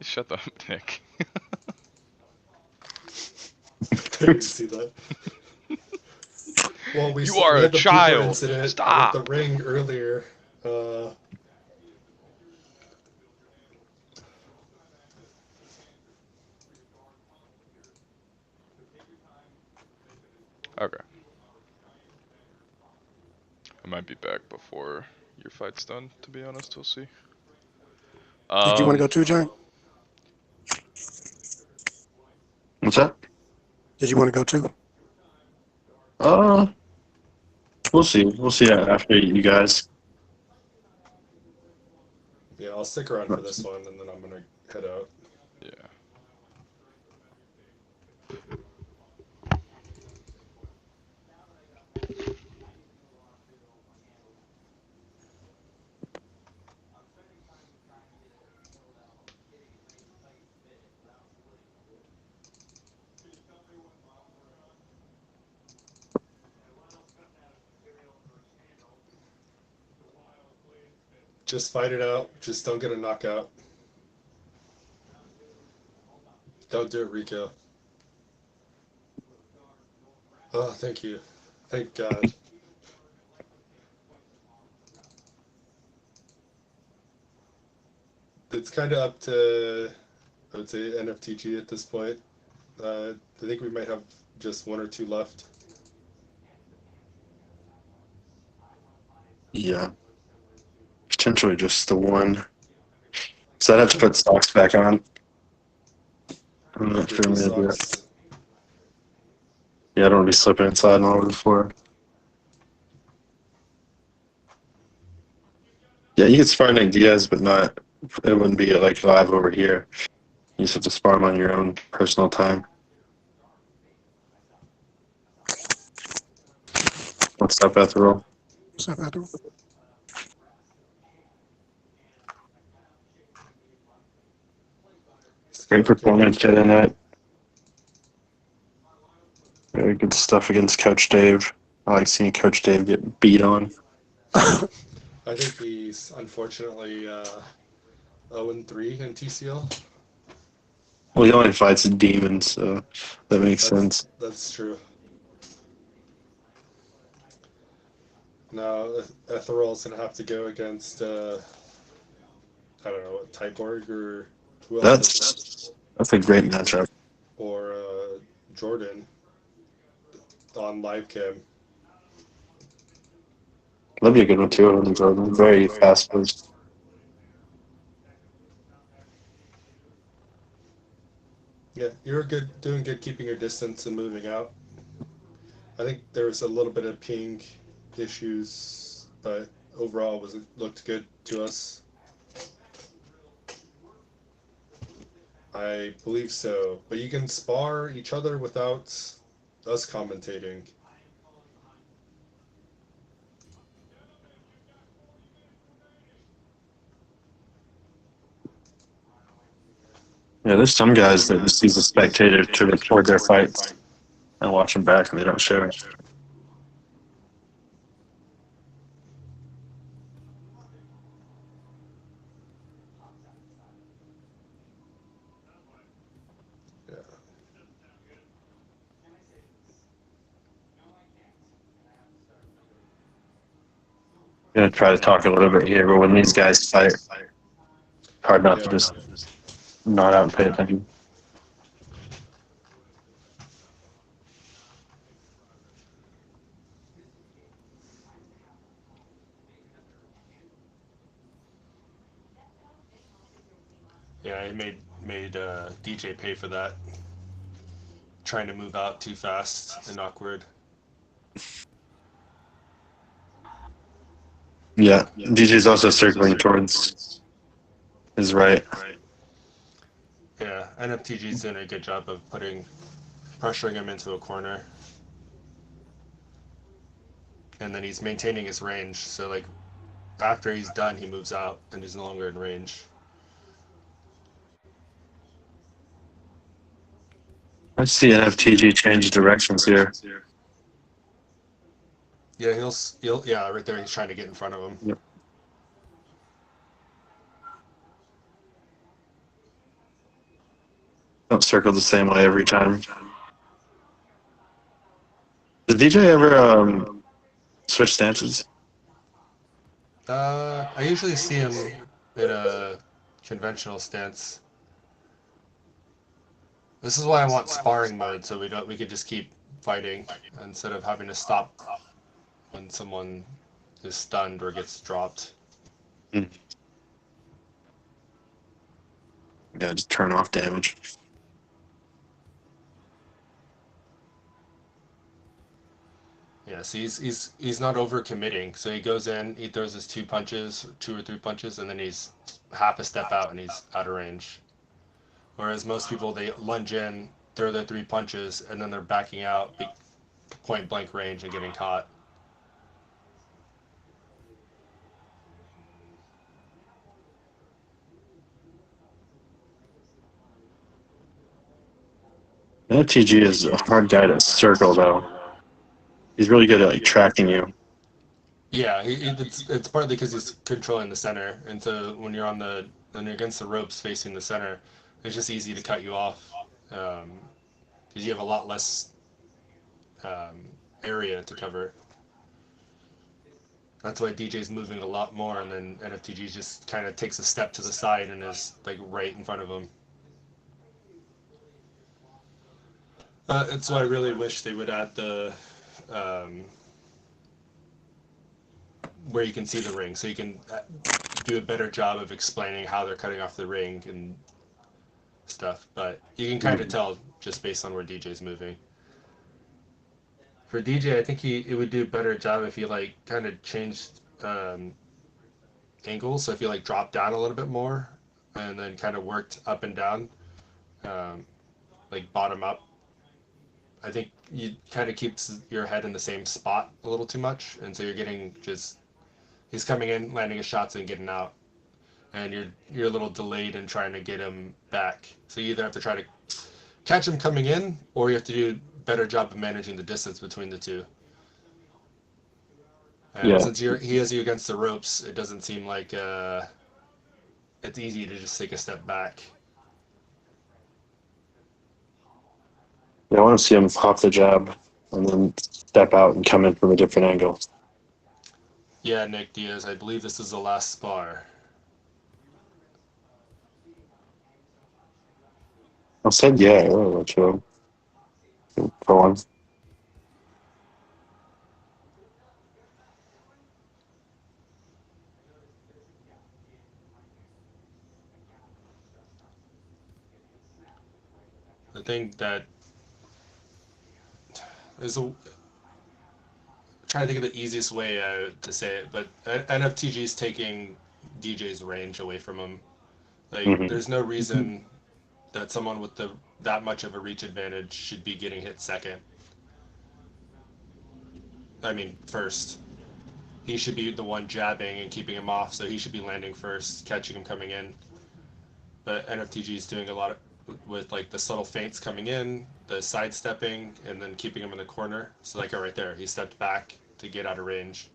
Shut up, Nick. I didn't see that. Well, You are we a had the Booper child. incident Stop. with the ring earlier. Okay. I might be back before your fight's done, to be honest. We'll see. Did you want to go too, John? What's that? Did you want to go too? Uh, we'll see. We'll see after you guys. Yeah, I'll stick around for this one, and then I'm gonna head out. Yeah. Just fight it out. Just don't get a knockout. Don't do it, Rico. Oh, thank you. Thank God. It's kind of up to I would say NFTG at this point. I think we might have just one or two left. Yeah, potentially just the one. So I'd have to put socks back on. I'm not sure, Grippy maybe. socks. Yeah, I don't want to be slipping inside and all over the floor. Yeah, you could spar Nick Diaz, but not. It wouldn't be like live over here. You just have to spar him on your own personal time. What's up, Ethereal? What's up, Admiral? Great performance today night. Very good stuff against Coach Dave. I like seeing Coach Dave get beat on. I think he's unfortunately 0-3 in TCL. Well, he only fights demons, so that makes sense. That's true. Now Ethereal's gonna have to go against I don't know, Tyborg or who else? That's a great matchup. Or Jordan on live cam. That'd be a good one too. On Jordan, very fast paced. Yeah, you're doing good keeping your distance and moving out. I think there was a little bit of ping issues, but overall it looked good to us. I believe so, but you can spar each other without us commentating. Yeah, there's some guys that just use a spectator to record their fights and watch them back, and they don't show it. Yeah. I'm gonna try to talk a little bit here, but when these guys fight, hard not to just nod out and pay attention. Yeah, I made DJ pay for that. Trying to move out too fast and awkward. Yeah, DJ's also circling towards his right. Yeah, NFTG's doing a good job of pressuring him into a corner. And then he's maintaining his range, so like after he's done he moves out and is no longer in range. I see NFTG change directions here. Yeah, he'll yeah, right there he's trying to get in front of him. Yep. Don't circle the same way every time. Does DJ ever switch stances? I usually see him in a conventional stance. This is why I want sparring mode, so we could just keep fighting instead of having to stop when someone is stunned or gets dropped. Yeah, just turn off damage. Yeah, so he's not over committing. So he goes in, he throws his two or three punches, and then he's half a step out and he's out of range. Whereas most people, they lunge in, throw their three punches, and then they're backing out point blank range and getting caught. NFTG is a hard guy to circle, though. He's really good at like tracking you. Yeah, it's partly because he's controlling the center, and so when you're against the ropes facing the center, it's just easy to cut you off because you have a lot less area to cover. That's why DJ's moving a lot more, and then NFTG just kind of takes a step to the side and is like right in front of him. It's why I really wish they would add the um, where you can see the ring, so you can do a better job of explaining how they're cutting off the ring and stuff. But you can kind of tell just based on where DJ's moving. For DJ, I think it would do a better job if he like kind of changed angles. So if you like dropped down a little bit more, and then kind of worked up and down, um, like bottom up. I think you kind of keeps your head in the same spot a little too much, and so you're getting just he's coming in, landing his shots, and getting out, and you're a little delayed in trying to get him back. So you either have to try to catch him coming in, or you have to do a better job of managing the distance between the two. And Yeah. since he has you against the ropes, it doesn't seem like it's easy to just take a step back. Yeah, I want to see him pop the jab and then step out and come in from a different angle. Yeah, Nick Diaz, I believe this is the last spar. I said yeah, true. For one. I think that is a trying to think of the easiest way to say it, but NFTG is taking DJ's range away from him. Like, Mm-hmm. there's no reason that someone with that much of a reach advantage should be getting hit second. I mean, first. He should be the one jabbing and keeping him off, so he should be landing first, catching him coming in. But NFTG is doing a lot with like the subtle feints coming in, the sidestepping, and then keeping him in the corner. So like right there, he stepped back to get out of range.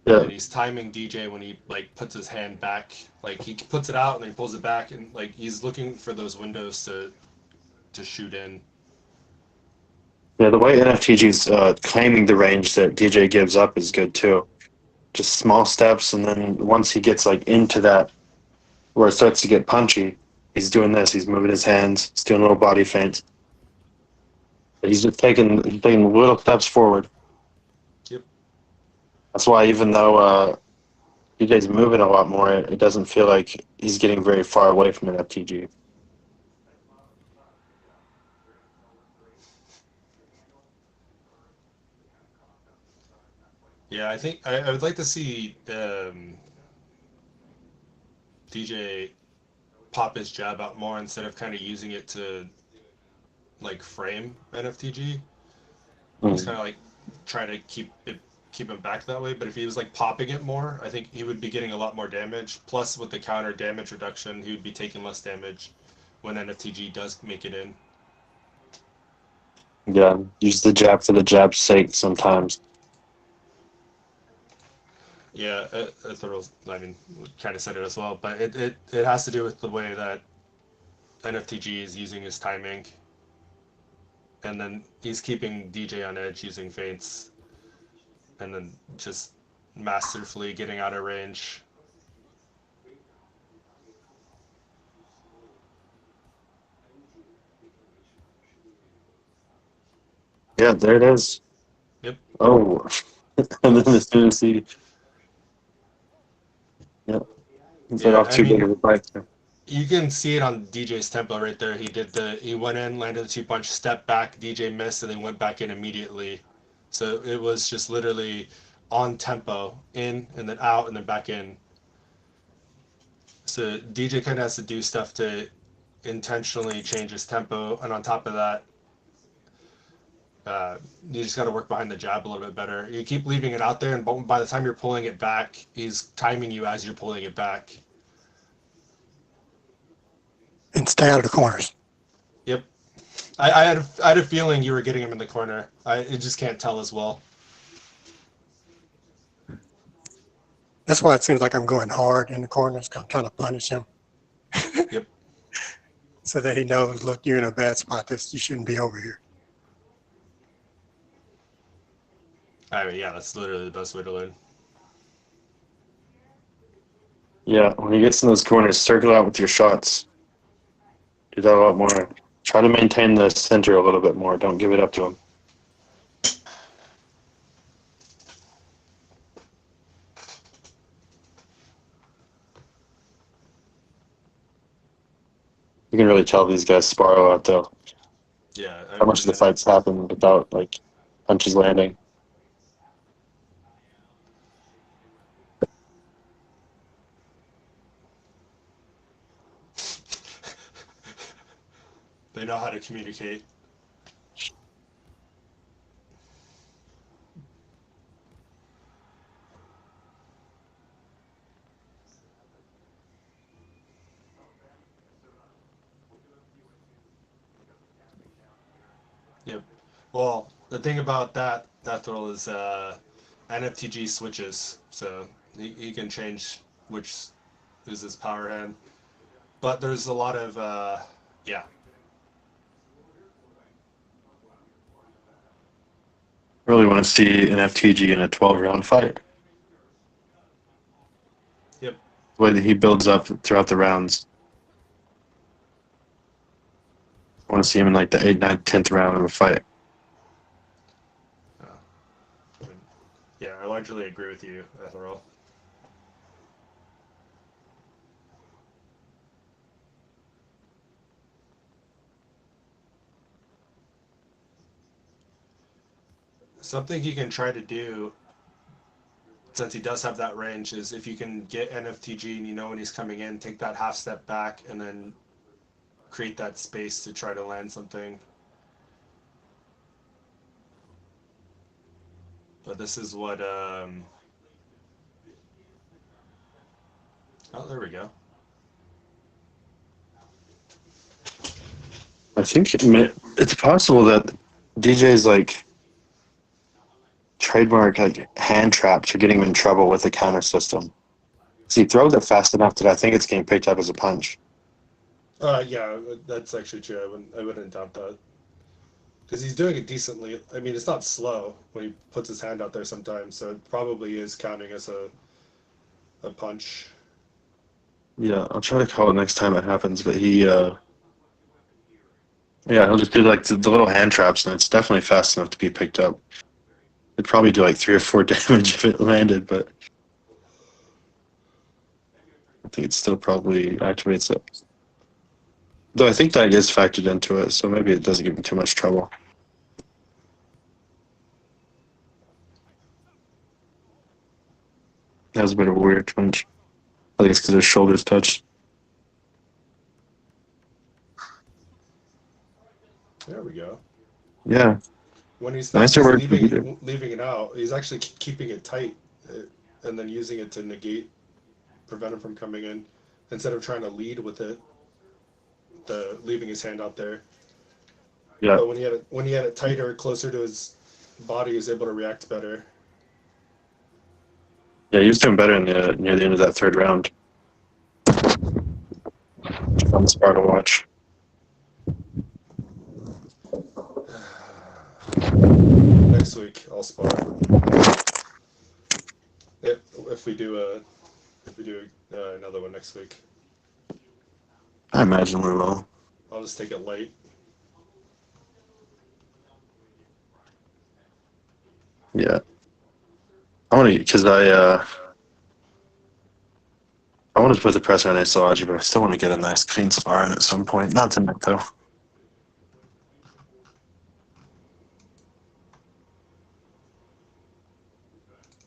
Yeah. And he's timing DJ when he like puts his hand back, like he puts it out and then he pulls it back, and like he's looking for those windows to shoot in. Yeah, the way NFTG's claiming the range that DJ gives up is good too. Just small steps, and then once he gets like into that where it starts to get punchy, he's doing this. He's moving his hands. He's doing a little body feint. He's just taking little steps forward. Yep. That's why even though DJ's moving a lot more, it doesn't feel like he's getting very far away from NFTG. Yeah, I think I would like to see DJ pop his jab out more instead of kind of using it to like frame NFTG. He's kind of like trying to keep him back that way. But if he was like popping it more, I think he would be getting a lot more damage. Plus, with the counter damage reduction, he would be taking less damage when NFTG does make it in. Yeah, use the jab for the jab's sake sometimes. Yeah, I mean, kind of said it as well, but it has to do with the way that NFTG is using his timing, and then he's keeping DJ on edge using feints, and then just masterfully getting out of range. Yeah, there it is. Yep. Oh, and then as soon as he, yeah, he's Yeah, off too big of a bite there. You can see it on DJ's tempo right there. He went in, landed the 2-punch, stepped back, DJ missed, and then went back in immediately. So it was just literally on tempo, in and then out and then back in. So DJ kind of has to do stuff to intentionally change his tempo, and on top of that, you just got to work behind the jab a little bit better. You keep leaving it out there, and by the time you're pulling it back, he's timing you as you're pulling it back. And stay out of the corners. Yep. I had a feeling you were getting him in the corner. I just can't tell as well. That's why it seems like I'm going hard in the corners, trying to punish him. Yep. So that he knows, look, you're in a bad spot. You shouldn't be over here. I mean, yeah, that's literally the best way to learn. Yeah, when he gets in those corners, circle out with your shots. Do that a lot more. Try to maintain the center a little bit more. Don't give it up to him. You can really tell these guys spar a lot, though. Yeah. How much of the fights happen without like punches landing? They know how to communicate. Yep. Well, the thing about that throw is NFTG switches, so he can change which is his power hand. But there's a lot of yeah. I really want to see an FTG in a 12-round fight. Yep. The way that he builds up throughout the rounds. I want to see him in like the 8th, 9th, 10th round of a fight. Yeah, I largely agree with you, Ethereal. Something he can try to do, since he does have that range, is if you can get NFTG and you know when he's coming in, take that half step back and then create that space to try to land something. But this is what oh, there we go. I think it's possible that DJ's like trademark like hand traps are getting him in trouble with the counter system. So he throws it fast enough that I think it's getting picked up as a punch. Yeah, that's actually true. I wouldn't doubt that. Because he's doing it decently. I mean, it's not slow when he puts his hand out there sometimes, so it probably is counting as a punch. Yeah, I'll try to call it next time it happens, but yeah, he'll just do like the little hand traps, and it's definitely fast enough to be picked up. It'd probably do like 3 or 4 damage if it landed, but I think it still probably activates it. Though I think that is factored into it, so maybe it doesn't give me too much trouble. That was a bit of a weird punch. I think it's because his shoulders touched. There we go. Yeah. When he's not Nicer just work. leaving it out, he's actually keeping it tight and then using it to negate, prevent him from coming in, instead of trying to lead with it, leaving his hand out there. Yeah. But when he had it tighter, closer to his body, he was able to react better. Yeah, he was doing better near the end of that 3rd round. Fun Spar to watch. Next week, I'll spar. If we do another one next week, I imagine we will. I'll just take it light. Yeah. I want to, because I want to put the pressure on Isology, but I still want to get a nice clean spar in at some point. Not tonight, though.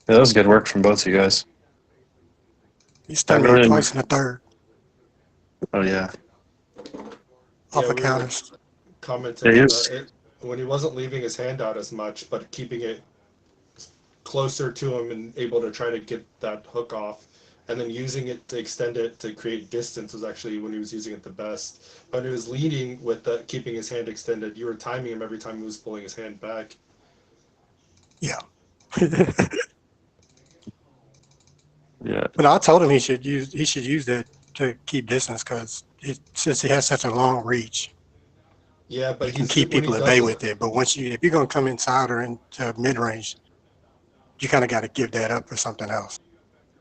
Yeah, that was good work from both of you guys. He stunned me twice in the 3rd Oh, yeah. off Yeah, of we counters. commented Yeah, when he wasn't leaving his hand out as much, but keeping it closer to him and able to try to get that hook off, and then using it to extend it to create distance was actually when he was using it the best. When he was leading with keeping his hand extended, you were timing him every time he was pulling his hand back. Yeah. Yeah. But I told him he should use that to keep distance because since he has such a long reach, Yeah, but you can keep people at bay with it. But if you're gonna come inside or into mid range, you kind of got to give that up for something else.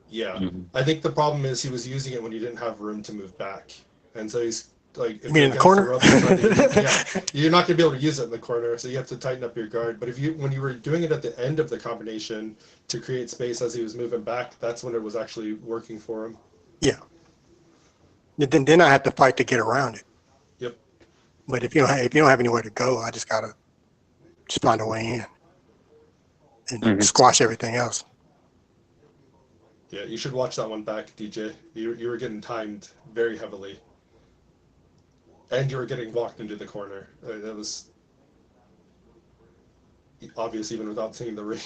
Yeah, Mm-hmm. I think the problem is he was using it when he didn't have room to move back, and so he's like You if mean you're in the against the corner? ropes and trying to use, yeah, you're not gonna be able to use it in the corner, so you have to tighten up your guard. But if you when you were doing it at the end of the combination to create space as he was moving back, that's when it was actually working for him. Yeah. Then I have to fight to get around it. Yep. But if you don't have anywhere to go, I just gotta just find a way in and squash everything else. Yeah, you should watch that one back, DJ. You were getting timed very heavily, and you were getting walked into the corner. That was obvious even without seeing the ring.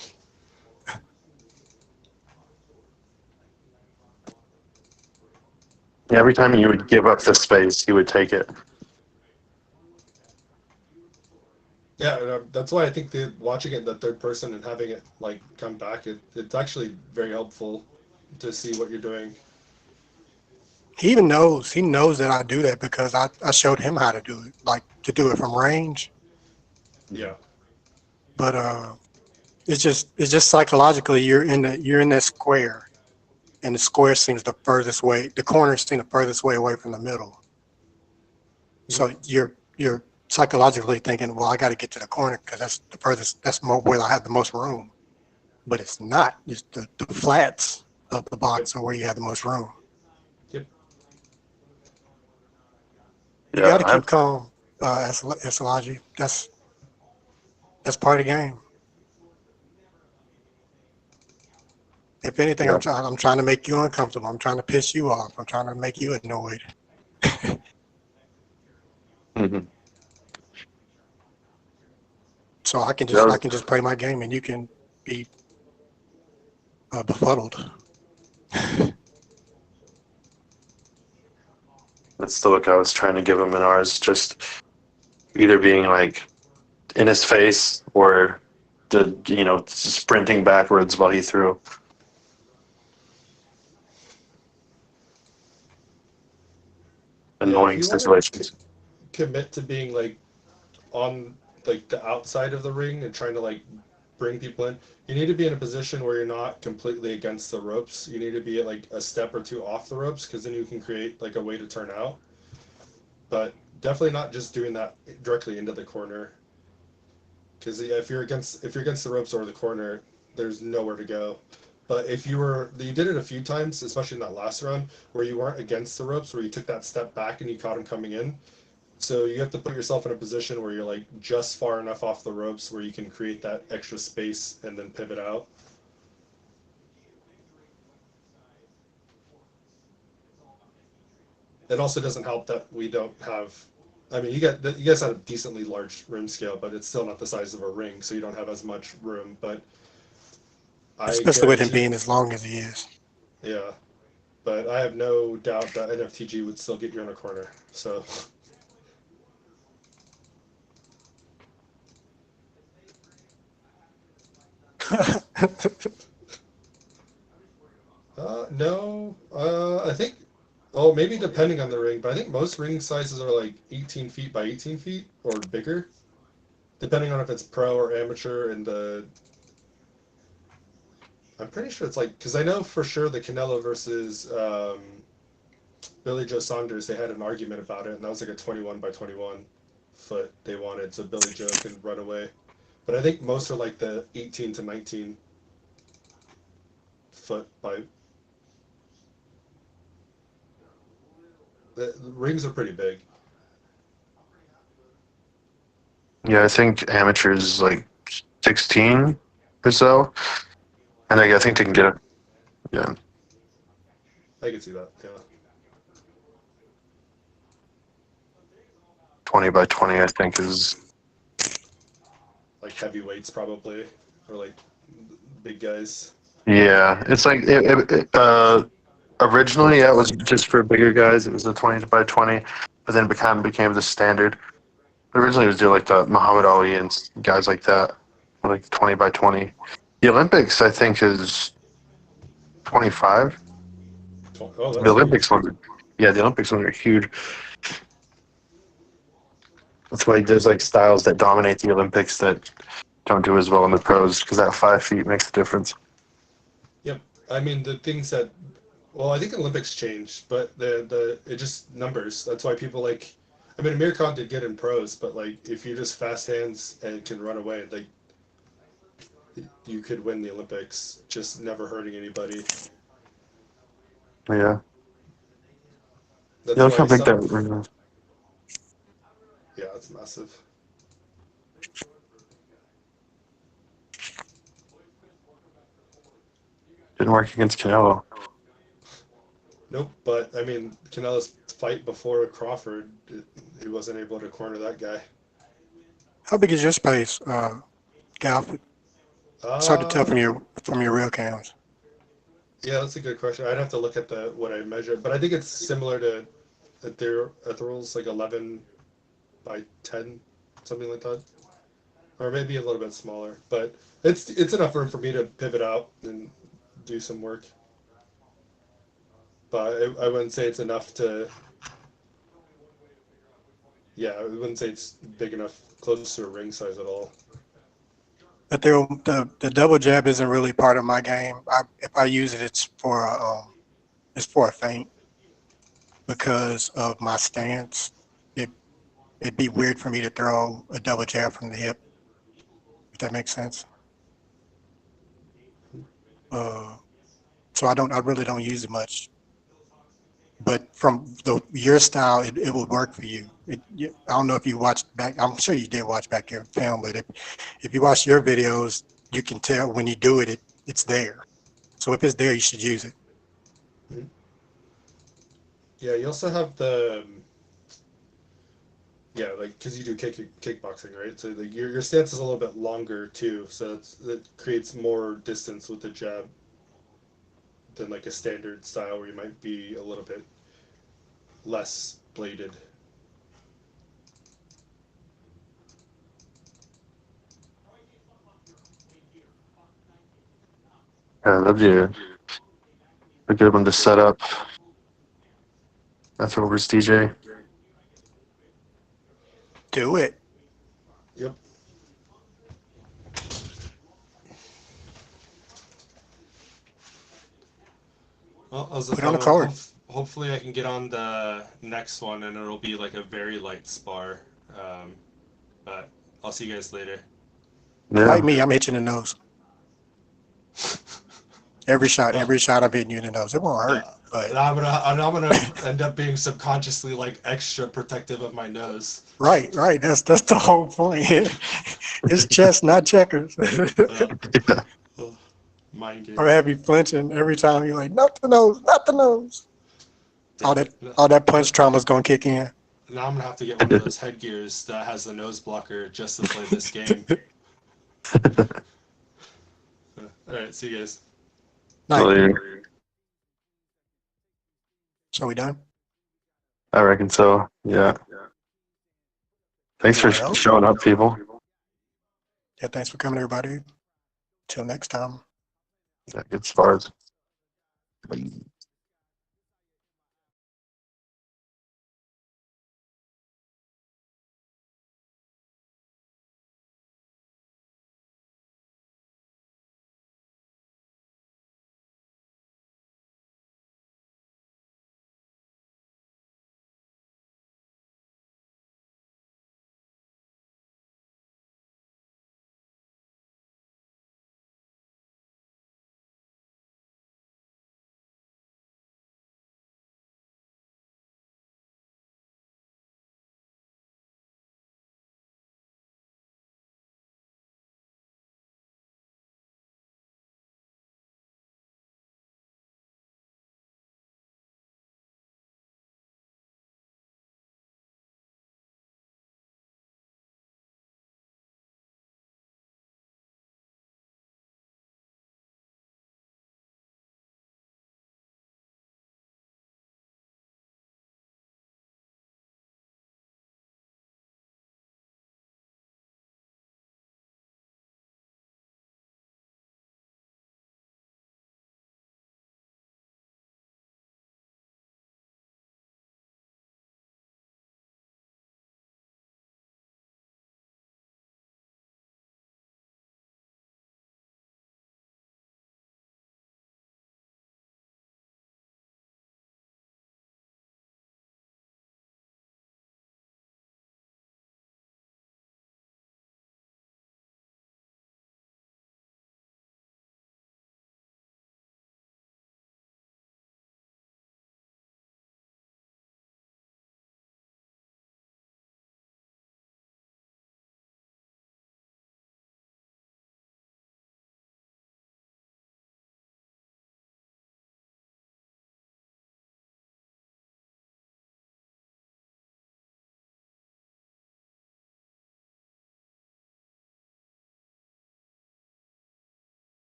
Every time you would give up the space, he would take it. Yeah, and, that's why I think watching it in the third person and having it like come back, it's actually very helpful to see what you're doing. He knows that I do that because I showed him how to do it, like to do it from range. Yeah. But it's just psychologically you're in that square, and the square seems the furthest way. The corners seem the furthest way away from the middle. So you're psychologically thinking, well, I got to get to the corner because that's the furthest. That's where I have the most room. But it's not. It's the flats of the box are where you have the most room. Yep. You got to keep calm, Esalaji. That's part of the game. If anything, I'm trying to make you uncomfortable. I'm trying to piss you off. I'm trying to make you annoyed. So I can just play my game, and you can be befuddled. That's the look I was trying to give him in ours. Just either being like in his face or sprinting backwards while he threw. Annoying situations. Commit to being like on like the outside of the ring and trying to like bring people in. You need to be in a position where you're not completely against the ropes. You need to be like a step or two off the ropes because then you can create like a way to turn out. But definitely not just doing that directly into the corner. Because if you're against the ropes or the corner, there's nowhere to go. But if you did it a few times, especially in that last round, where you weren't against the ropes, where you took that step back and you caught him coming in. So you have to put yourself in a position where you're like just far enough off the ropes where you can create that extra space and then pivot out. It also doesn't help that we don't have. I mean, you guys have a decently large room scale, but it's still not the size of a ring, so you don't have as much room. But especially with him being as long as he is. Yeah, but I have no doubt that NFTG would still get you in a corner. So. No, I think, well, maybe depending on the ring, but I think most ring sizes are like 18 feet by 18 feet or bigger, depending on if it's pro or amateur. And I'm pretty sure it's like, because I know for sure the Canelo versus Billy Joe Saunders, they had an argument about it, and that was like a 21 by 21 foot they wanted, so Billy Joe can run away. But I think most are like the 18 to 19 foot by. The rings are pretty big. Yeah, I think amateurs like 16 or so, and I think they can get it. Yeah, I can see that. Yeah. 20 by 20, I think is Like heavyweights probably, or like big guys. Yeah, it's like originally it was just for bigger guys. It was a 20 by 20, but then became the standard. Originally it was like the Muhammad Ali and guys like that, like 20 by 20. The Olympics I think is 25. Oh, that's The Olympics huge. ones, yeah, the Olympics ones are huge. That's why there's like styles that dominate the Olympics that don't do as well in the pros because that 5 feet makes a difference. Yep. I mean, the things that Well, I think Olympics changed, but the it just numbers. That's why people like. I mean, Amir Khan did good in pros, but like if you're just fast hands and can run away, like you could win the Olympics, just never hurting anybody. Yeah. Yeah, That's look how why big that some. ring is. Yeah, it's massive. Didn't work against Canelo. Nope, but I mean, Canelo's fight before Crawford, he wasn't able to corner that guy. How big is your space, Gal? It's hard to tell Uh, from your real cams. yeah, that's a good question. I'd have to look at the what I measured, but I think it's similar to Ethereal's like 11 by 10, something like that, or maybe a little bit smaller. But it's enough room for me to pivot out and do some work. But I wouldn't say it's enough to. Yeah, I wouldn't say it's big enough, close to a ring size at all. But the double jab isn't really part of my game. If I use it, it's for a feint because of my stance. It it'd be weird for me to throw a double jab from the hip, if that makes sense. Uh, so I really don't use it much. But from your style, it would work for you. I don't know if you watched back. I'm sure you did watch back your film, but if you watch your videos, you can tell when you do it, it's there. So if it's there, you should use it. Mhm. Yeah, you also have the yeah, like because you do kickboxing, right? So like your stance is a little bit longer too, so it creates more distance with the jab than like a standard style where you might be a little bit less bladed. Yeah, that'd be a good one to set up. That's over DJ. Do it. Yep. Well, that was a Put it on fun the one. card. Hopefully, I can get on the next one, and it'll be like a very light spar. Um, but I'll see you guys later. Fight Yeah. me. I'm hitching the nose. Well, Every shot I'm hitting you in the nose. It won't hurt, but I'm gonna end up being subconsciously like extra protective of my nose. right. That's the whole point. It's chess, not checkers. Uh, Yeah. Mind Or games. have you flinching every time you're like, not the nose, not the nose. All Damn that it. all that punch trauma's gonna kick in. Now I'm gonna have to get one of those headgears that has the nose blocker just to play this game. All right, see you guys. Night. Later. So we done? I reckon so. Yeah. Thanks for Well, showing up, people. yeah, thanks for coming, everybody. Till next time. Yeah, good spars.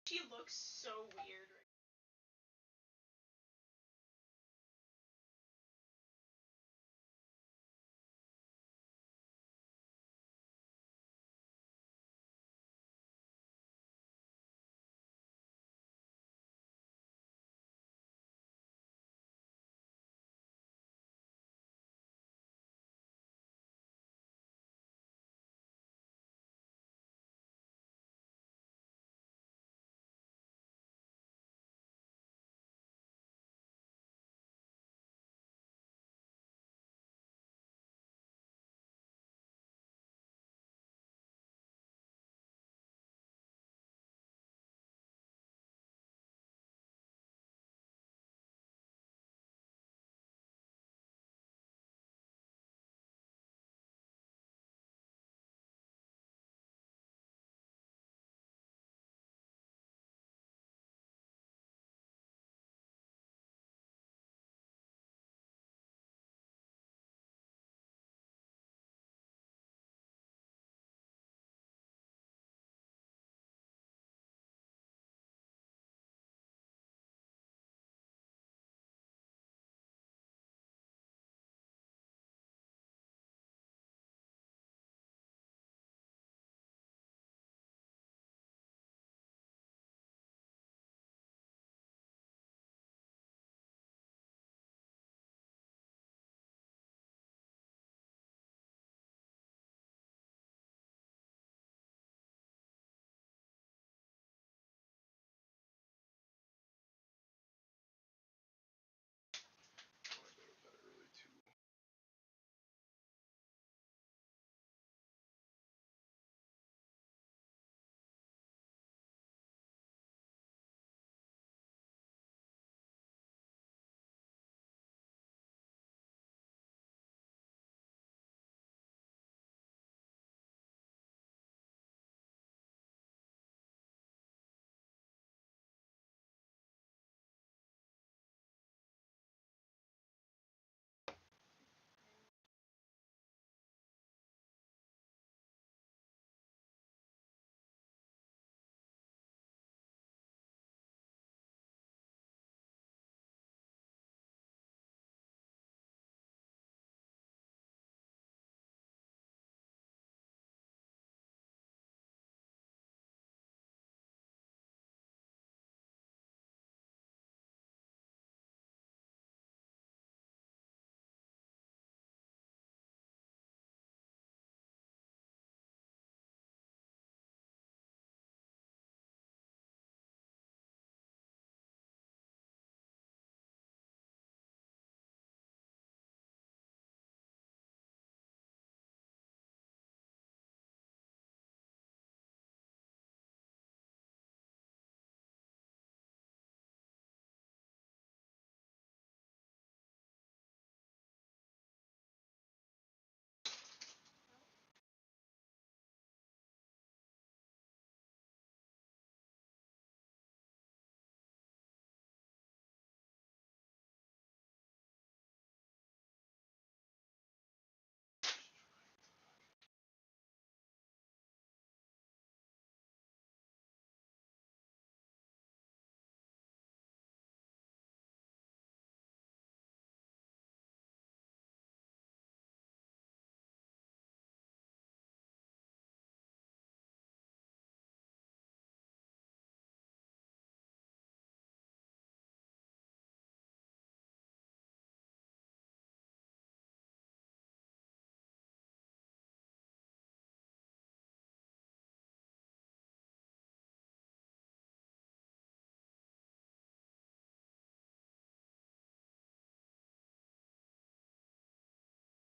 She looks so weird right